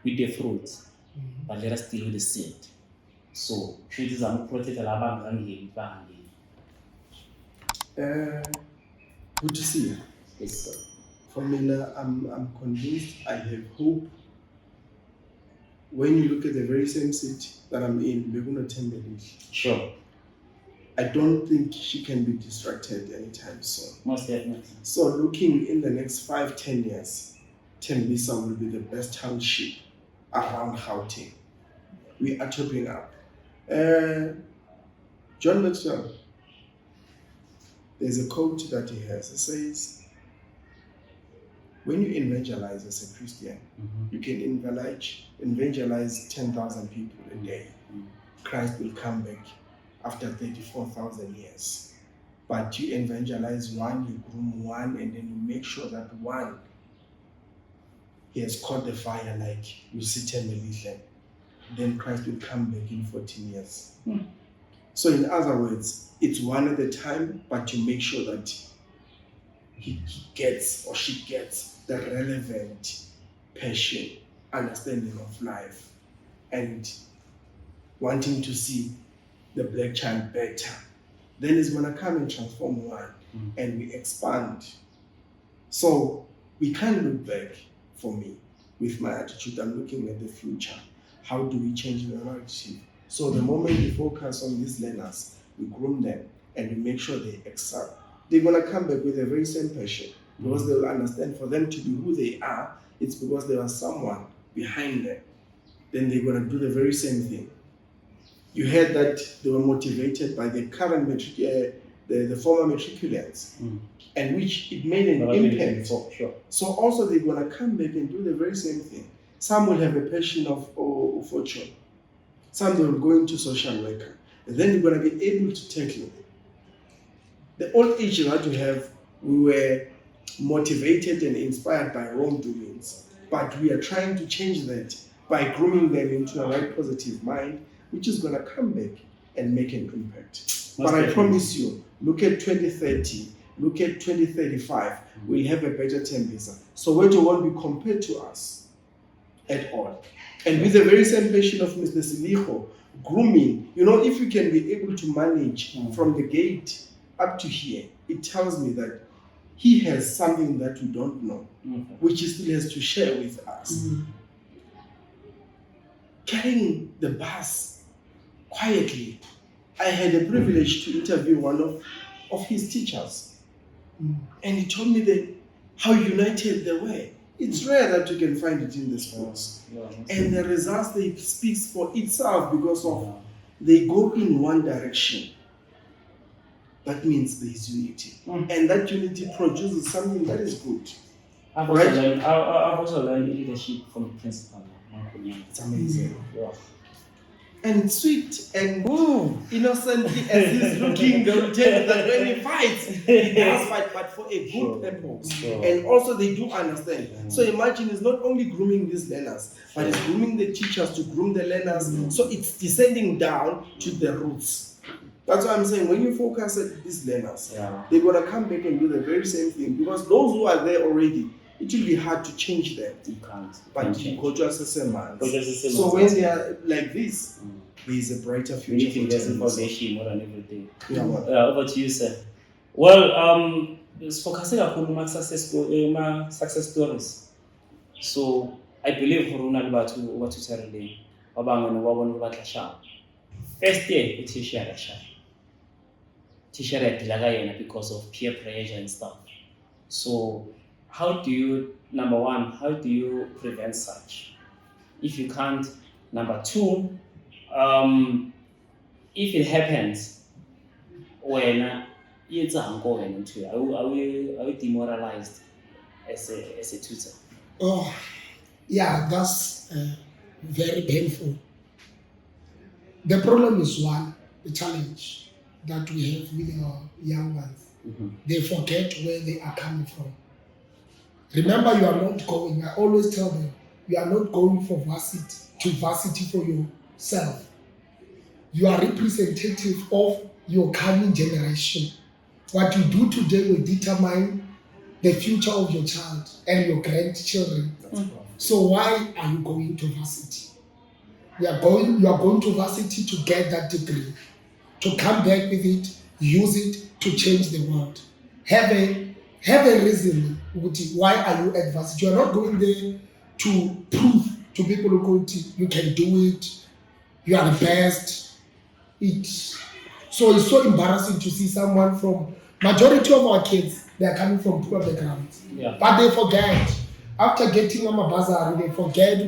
with the fruit, but let us deal with the seed. So, treat is a protect good to see you. Yes, sir. For me, I'm convinced, I have hope. When you look at the very same seat that I'm in, we're going to Tembisa. Sure. I don't think she can be distracted anytime soon. Most definitely. So looking in the next 5-10 years, Tembisa will be the best township around Gauteng. We are topping up. John Maxwell, there's a quote that he has. It says, when you evangelize as a Christian, you can evangelize 10,000 people a day. Christ will come back after 34,000 years. But you evangelize one, you groom one, and then you make sure that one, he has caught the fire like you see Tembisa. Then Christ will come back in 14 years. So in other words, it's one at a time, but you make sure that he gets or she gets the relevant passion, understanding of life, and wanting to see the black child better. Then it's going to come and transform one, and we expand. So we can't look back. For me, with my attitude, I'm looking at the future. How do we change the narrative? So the moment we focus on these learners, we groom them and we make sure they excel, they're going to come back with the very same passion, because they will understand for them to be who they are, it's because there was someone behind them. Then they're going to do the very same thing. You heard that they were motivated by the current the former matriculants, and which it made an impact. Sure. So also they're going to come back and do the very same thing. Some will have a passion of fortune. Some will go into social worker. And then you're going to be able to tackle the old age that we have. We were motivated and inspired by wrongdoings, but we are trying to change that by grooming them into a right positive mind, which is going to come back and make an impact. But I promise you, look at 2030, look at 2035, we'll have a better Tembisa. So Soweto won't be compared to us at all. And with the very same passion of Mr. Siliho, grooming, if you can be able to manage from the gate up to here, it tells me that he has something that we don't know, which he still has to share with us. Carrying the bus quietly, I had the privilege to interview one of his teachers. And he told me how united they were. It's rare that you can find it in the schools. And the results, they speaks for itself because of they go in one direction. That means there is unity. And that unity produces something that is good. I've also learned leadership from the principal. It's amazing. Yeah. And sweet and innocently as he's looking, they will tell you that when he fights, he does fight, but for a good purpose. And also they do understand. So imagine it's not only grooming these learners, but it's grooming the teachers to groom the learners. So it's descending down to the roots. That's why I'm saying when you focus at these learners, Yeah. they're gonna come back and do the very same thing because those who are there already, it will be hard to change them. You can't. But change. you go to assessment months. Go to assessment So months. when they are like this, there is a brighter We future. need to for invest in Tembisa. foundation more than everything. Yeah, man. Over to you, sir. Well, focusing on success stories. So I believe Horuna Libatu over to Saturday. Wabangan wabon batla sharp. First year, it's teacher sharp. Teacher at Lagayana because of peer pressure and stuff. So how do you, number one, how do you prevent such? If you can't, number two, if it happens, when it's ongoing into are we demoralized as a tutor? Oh, yeah, that's very painful. The problem is one, the challenge that we have with our young ones. They forget where they are coming from. Remember, you are not going, I always tell them, you are not going for varsity for yourself. You are representative of your coming generation. What you do today will determine the future of your child and your grandchildren. So why are you going to varsity? You are going to varsity to get that degree, to come back with it, use it to change the world. Have a reason why are you at varsity. You are not going there to prove to people who you can do it, you are the best. So it's so embarrassing to see someone from majority of our kids, they are coming from poor backgrounds. Yeah. But they forget, after getting a bazar, they forget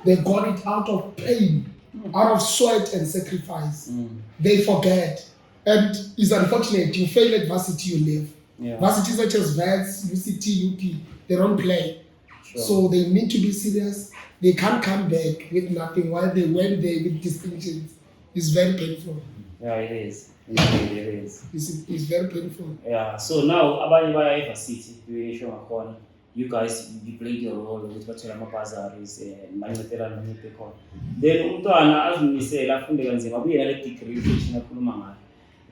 they got it out of pain, out of sweat and sacrifice. They forget. And it's unfortunate, you fail at varsity, you live. Yeah. Varsity such as VETS, UCT, UP, they don't play. Sure. So they need to be serious. They can't come back with nothing while they went there with distinctions. It's very painful. Yeah, it is. It is. It's very painful. Yeah. So now, abanye baya varsity, you guys, you played your role with bathola amabazaries mancetela nonke khona. Then umntwana azimisela afunde kanzima abuye nale degree ukuthi nakhuluma ngayo.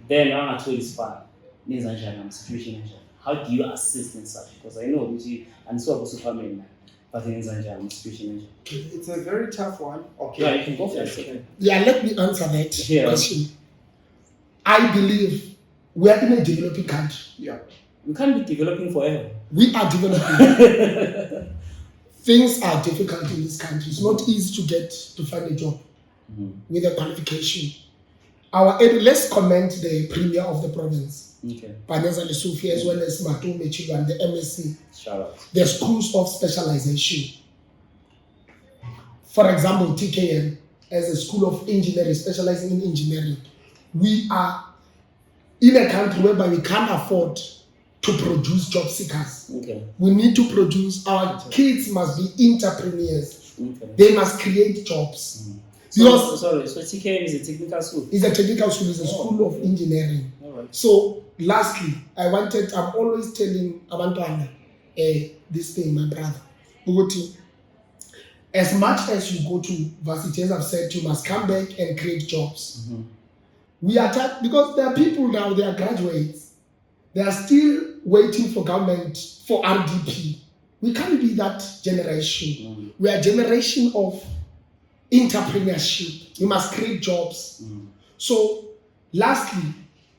Then angatholi isifana. Nenza njani am situation njani? How do you assist in such? Because I know ukuthi anisiwa kusufamily na. But nenza njani am situation njani? It's a very tough one. Okay. Yeah, you can go first. Okay. Yeah, let me answer that Yeah. question. I believe we are in a developing country. Yeah. We can't be developing forever. We are developing. Things are difficult in this country. It's not easy to find a job with a qualification. Let's comment the premier of the province, Okay. Paneza Lesofia, as well as Matume Chilwan, the MSc, Shout out. the schools of specialization. For example, TKN, as a school of engineering, specializing in engineering. We are in a country whereby we can't afford to produce job seekers. Okay. We need to produce, our kids must be entrepreneurs. Okay. They must create jobs. So TKM is a technical school. It's a technical school, it's a school of engineering. All right. So, lastly, I'm always telling Abantwana this thing, my brother. Uguti, as much as you go to varsity, as I've said, you must come back and create jobs. We are because there are people now, they are graduates. They are still waiting for government, for RDP. We can't be that generation. We are a generation of entrepreneurship. We must create jobs. So, lastly,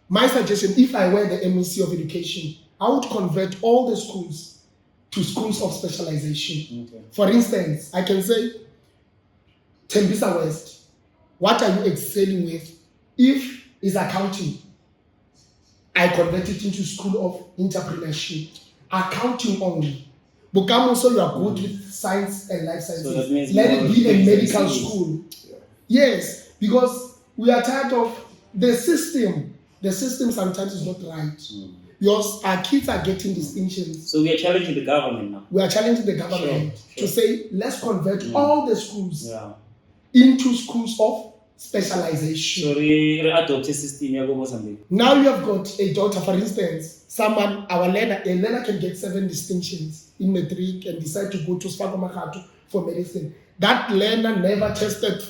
my suggestion, if I were the MEC of Education, I would convert all the schools to schools of specialization. Okay. For instance, I can say, Tembisa West, what are you excelling with? If it's accounting, I convert it into school of entrepreneurship. Accounting only. Bukamo, so you are good with science and life sciences. So that means let it be a medical schools. school. Yes, because we are tired of the system. The system sometimes is not right. Because our kids are getting distinctions. So we are challenging the government now. We are challenging the government Sure. to say, let's convert all the schools Yeah. into schools of specialization. So we adopt a system here Mozambique. Now you have got a daughter, for instance, a learner can get 7 distinctions in matric and decide to go to Sfagomakatu for medicine. That learner never tested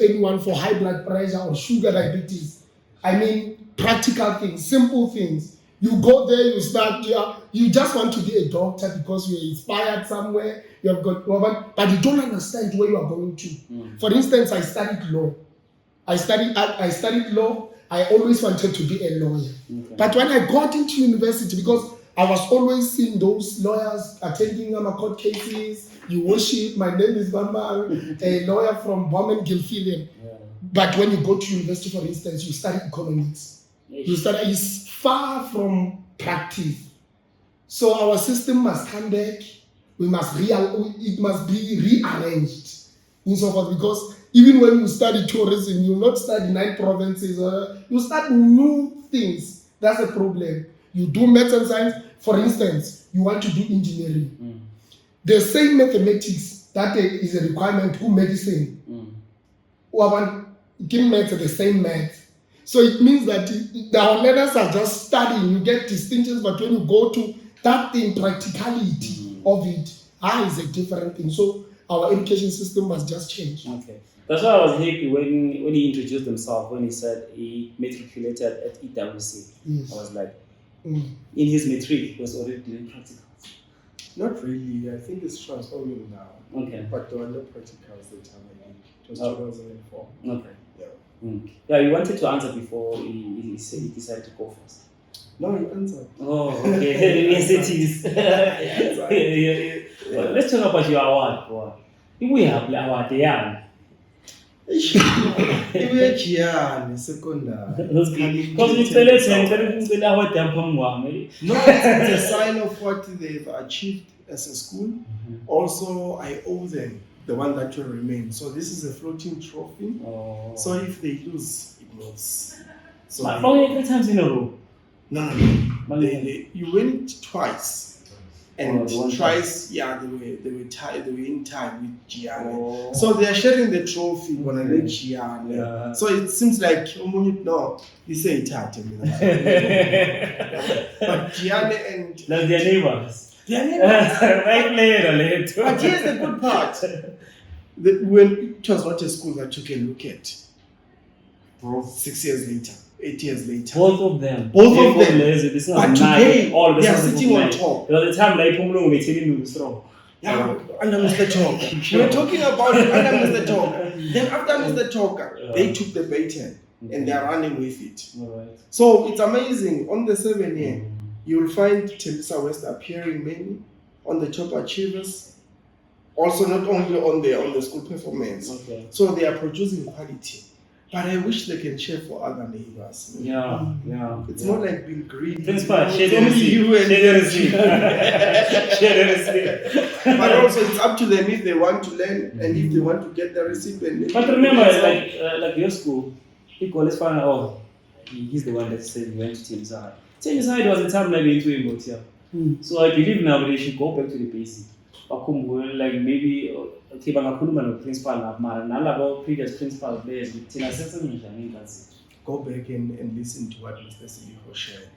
anyone for high blood pressure or sugar diabetes. I mean, practical things, simple things. You go there, you start, you just want to be a doctor because you're inspired somewhere, you have got, but you don't understand where you are going to. For instance, I studied law. I studied law. I always wanted to be a lawyer. But when I got into university, because I was always seeing those lawyers attending court cases, you worship, my name is Mama, a lawyer from Bowman Gilfillian. But when you go to university, for instance, you study economics. It's far from practice. So our system must come back. It must be rearranged. Insofar, because even when you study tourism, you not study 9 provinces. You start new things. That's a problem. You do maths and science. For instance, you want to do engineering. The same mathematics that is a requirement to medicine. Give maths the same maths. So it means that our learners are just studying. You get distinctions, but when you go to that thing, practicality of it, is a different thing. So our education system must just change. Okay. That's why I was happy when he introduced himself, when he said he matriculated at EWC. Yes. I was like, in his matric, he was already doing practicals. Not really. I think it's transforming now. Okay. But there were no practicals the time I did. It was 2004. Okay. Yeah. Yeah, you wanted to answer before he decided to go first. No, he answered. Oh, okay. Yes, it is. Well, let's talk about your award, boy. We have the award, yeah. Iwe secondary. Because it's a award No, it's a sign of what they've achieved as a school. Also, I owe them the one that will remain. So this is a floating trophy. Oh. So if they lose, it moves. So But how many times in a row? No. You win it twice. And twice, they were tied. They were in tie with Gianni. Oh. So they are sharing the trophy when I let Gianni. Yeah. So it seems like no, you say it hard. But Gianni and That's their neighbors. they are neighbors. Right later. But here's the good part. When it was not a school that you can look at, 6 years later, 8 years later. Both of them. Both of them. It's not But nice. today, All they are sitting on top. There was a time like Pumulungu were telling me strong. Yeah, under Mr. Talk. We're talking about under Mr. Talk. Then after Mr. Talk, they took the baton and they are running with it. Right. So it's amazing. On the 7 year, you will find Tembisa West appearing many on the top achievers. Also, not only on the school performance. Okay. So they are producing quality. But I wish they can share for other neighbors. Yeah. It's not like being greedy. Principal, share the Only receipt. you and Share the receipt. Share the receipt. But also, it's up to them if they want to learn and if they want to get the recipient. But remember, like your school, people always find out, oh, he's the one that said he went to Tembisa High. Tembisa High was a time like into him, here. So I believe now they should go back to the basic. Like maybe okay, bangakhuluma no principal mara nalabo previous principal players thina sesenjani ngazi. Go back and listen to what Mr. Siliko shared.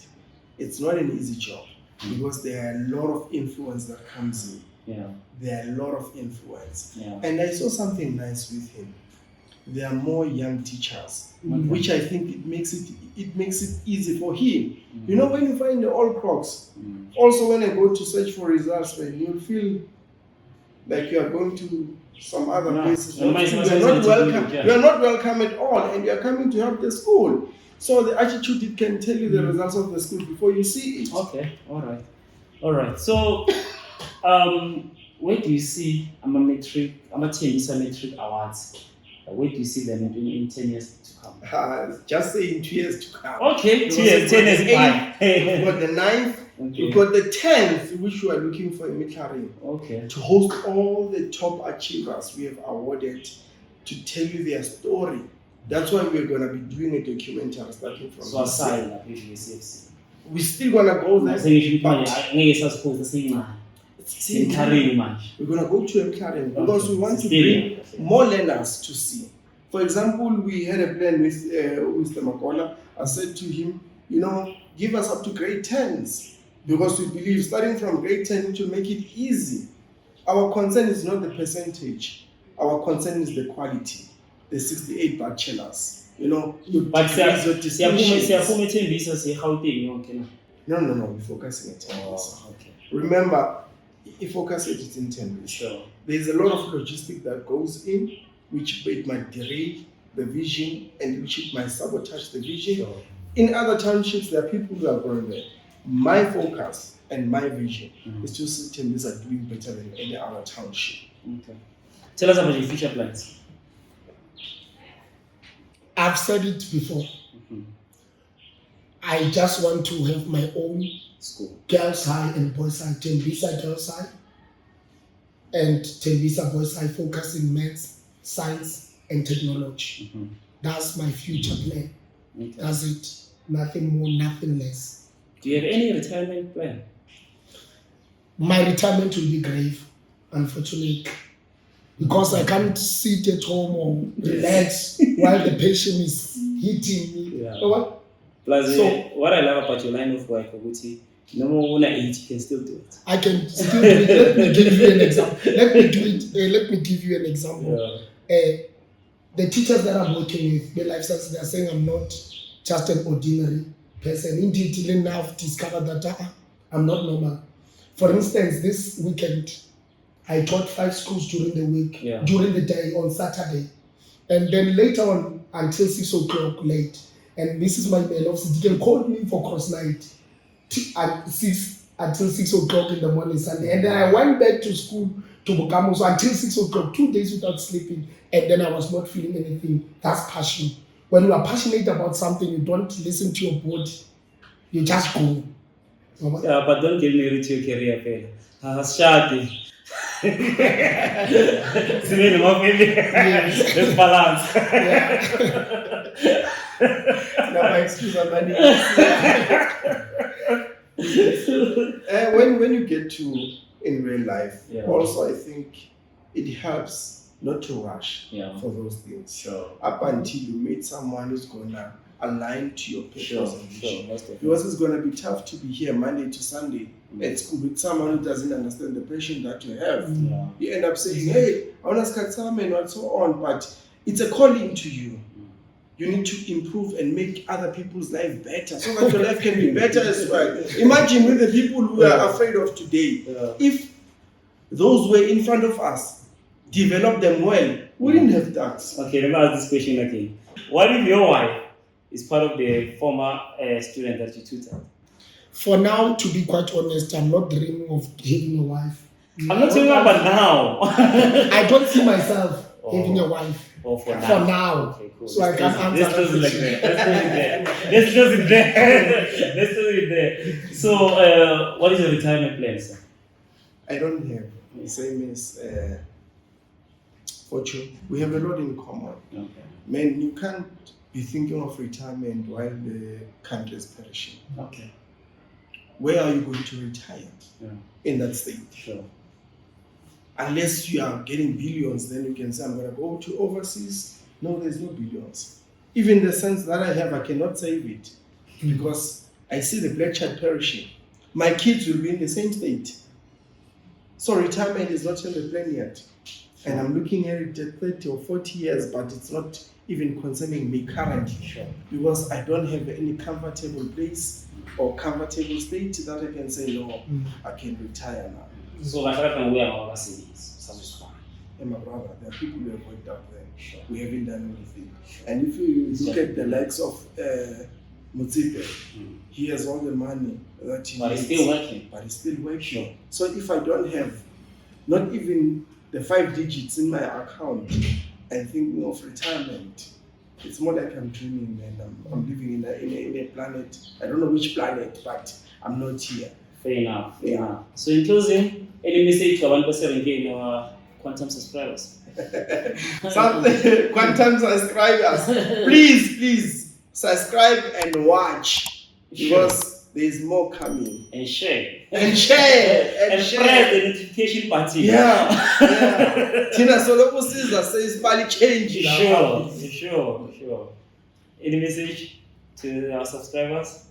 It's not an easy job because there are a lot of influence that comes in. Yeah. There are a lot of influence. Yeah. And I saw something nice with him. There are more young teachers, which I think it makes it easy for him. You know, when you find the old crocs, also when I go to search for results, man, you'll feel like you are going to some other places. You are not welcome at all, and you are coming to help the school. So the attitude, it can tell you the results of the school before you see it. Okay, all right. So, where do you see Tembisa Matric Awards? Where do you see them in 10 years to come? Just say in 2 years to come. Okay, 2 years, 10 years. We've got the 9th, Okay. we've got the 10th, which we are looking for in Mitlaring. Okay. To host all the top achievers we have awarded to tell you their story. That's why we're going to be doing a documentary starting from So this year. aside, like CFC. We're still going to go there. We're going to go to Mitlaring because we want to bring more learners to see. For example, we had a plan with Mr. Makola. I said to him, give us up to grade 10s because we believe starting from grade 10 it will make it easy. Our concern is not the percentage. Our concern is the quality, the 68 bachelors. you know, your But degrees, your distinctions. siyaphume Tembisa siye-Gauteng yonke na. No, we're focusing at Tembisa. Okay. Remember, if focus it in Tembisa. Sure. There's a lot of logistic that goes in, which it might derail the vision and which it might sabotage the vision. Sure. In other townships, there are people who are going there. My focus and my vision is to see Tembisa doing better than any other township. Okay. Tell us about your future plans. I've said it before. I just want to have my own School. girls' high and boys' high. Tembisa girls' high and Tembisa boys' high, focus in maths, science, and technology. That's my future plan. Okay. That's it. Nothing more, nothing less. Do you have any retirement plan? My retirement will be grave, unfortunately, because I can't sit at home or relax while the patient is hitting me. Yeah. You know what? Plus, So- what I love about your line of work, Oguti, no more una age, you can still do it. I can still do it. Let me give you an example. Let me give you an example. The teachers that I'm working with, the life sciences, they are saying I'm not just an ordinary person. Indeed, till now I've discovered that I'm not normal. For instance, this weekend, I taught 5 schools during the week, during the day on Saturday. And then later on, until 6 o'clock late. And this is my mail office. You can call me for cross night until 6 o'clock in the morning Sunday. And then I went back to school to Bukhosi, so until 6 o'clock, 2 days without sleeping. And then I was not feeling anything. That's passion. When you are passionate about something, you don't listen to your body. You just go. Yeah, but don't get married to your career, Pela. Shadi. Let's balance. Now my excuse are money. When you get to in real life, also I think it helps not to rush for those things. Sure. Up until you meet someone who's gonna align to your purpose and vision. Sure. Because it's gonna be tough to be here Monday to Sunday at school with someone who doesn't understand the passion that you have. You end up saying, hey, I wanna start something and so on, but it's a calling to you. You need to improve and make other people's life better so that your life can be better as well. Imagine with the people who are afraid of today, if those were in front of us develop them well, we didn't have that. Okay, let me ask this question again. What if your wife is part of the former student that you tutored? For now, to be quite honest, I'm not dreaming of having a wife. I'm not talking about now. I don't see myself having a wife. Oh, for now. For now. Okay, cool. So I can't answer that question. Let's close it there. So, what is your retirement plan, sir? I don't have the same as Fortune. We have a lot in common. Okay. Man, you can't be thinking of retirement while the country is perishing. Okay. Where are you going to retire in that state? Sure. Unless you are getting billions, then you can say, I'm going to go to overseas. No, there's no billions. Even the sense that I have, I cannot save it because I see the black child perishing. My kids will be in the same state. So retirement is not on the plan yet. And I'm looking at it at 30 or 40 years, but it's not even concerning me currently. Because I don't have any comfortable place or comfortable state that I can say, no, I can retire now. So, my And my brother, there are people who have worked out there. We haven't done anything. And if you look at the likes of Mutsipe, he has all the money that he But needs. he's still working. But he's still working. So if I don't have not even the 5 digits in my account and thinking of retirement, it's more like I'm dreaming and I'm living in a planet. I don't know which planet, but I'm not here. Fair enough. So, in closing, any message to our 1% in our quantum subscribers? Quantum subscribers, please subscribe and watch because there's more coming. And share. And share. And press the notification button. Yeah. Tina Solopo says Bali change. Sure. Any message to our subscribers?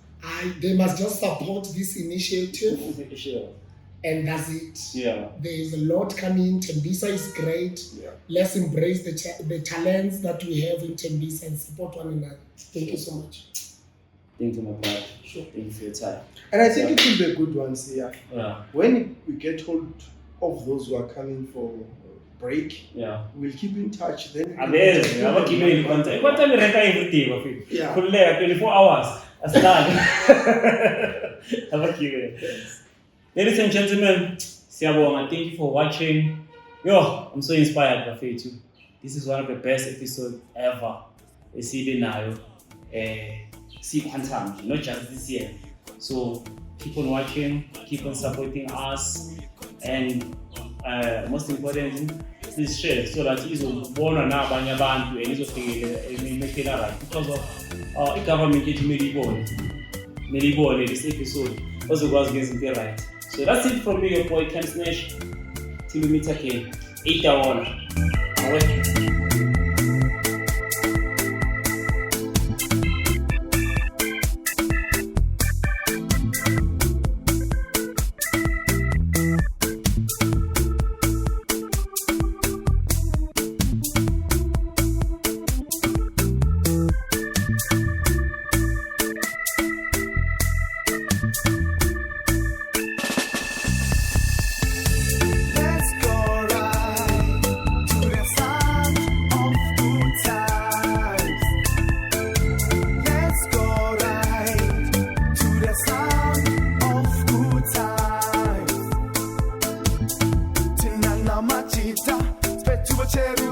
They must just support this initiative. Sure. and that's it. Yeah. There is a lot coming. Tembisa is great. Yeah. Let's embrace the talents that we have in Tembisa and support one another. Thank you so much. Thank you, my brother. Sure. Thank you for your time. And I think it will be a good one, Sia. Yeah. When we get hold of those who are coming for break, Yeah. we'll keep in touch. Then I'm giving you contact. What time you rent everything? Of Yeah. 24 hours. That's done. I'm giving. Ladies and gentlemen, Siyabonga, thank you for watching. Yo, I'm so inspired by you too. This is one of the best episodes ever. See now, see quantum, not just this year. So keep on watching, keep on supporting us, and most importantly, please share so that izobonwa nabanye abantu and izofikelela right because of government yethu melibone this episode bazokwazi ngezinto right. So that's it from me, your boy Cam Snash. Till we meet again. 8 hours. Let's go right to the sound of good times. Let's go right to the sound of good times. Tinana machita, spetu cheru.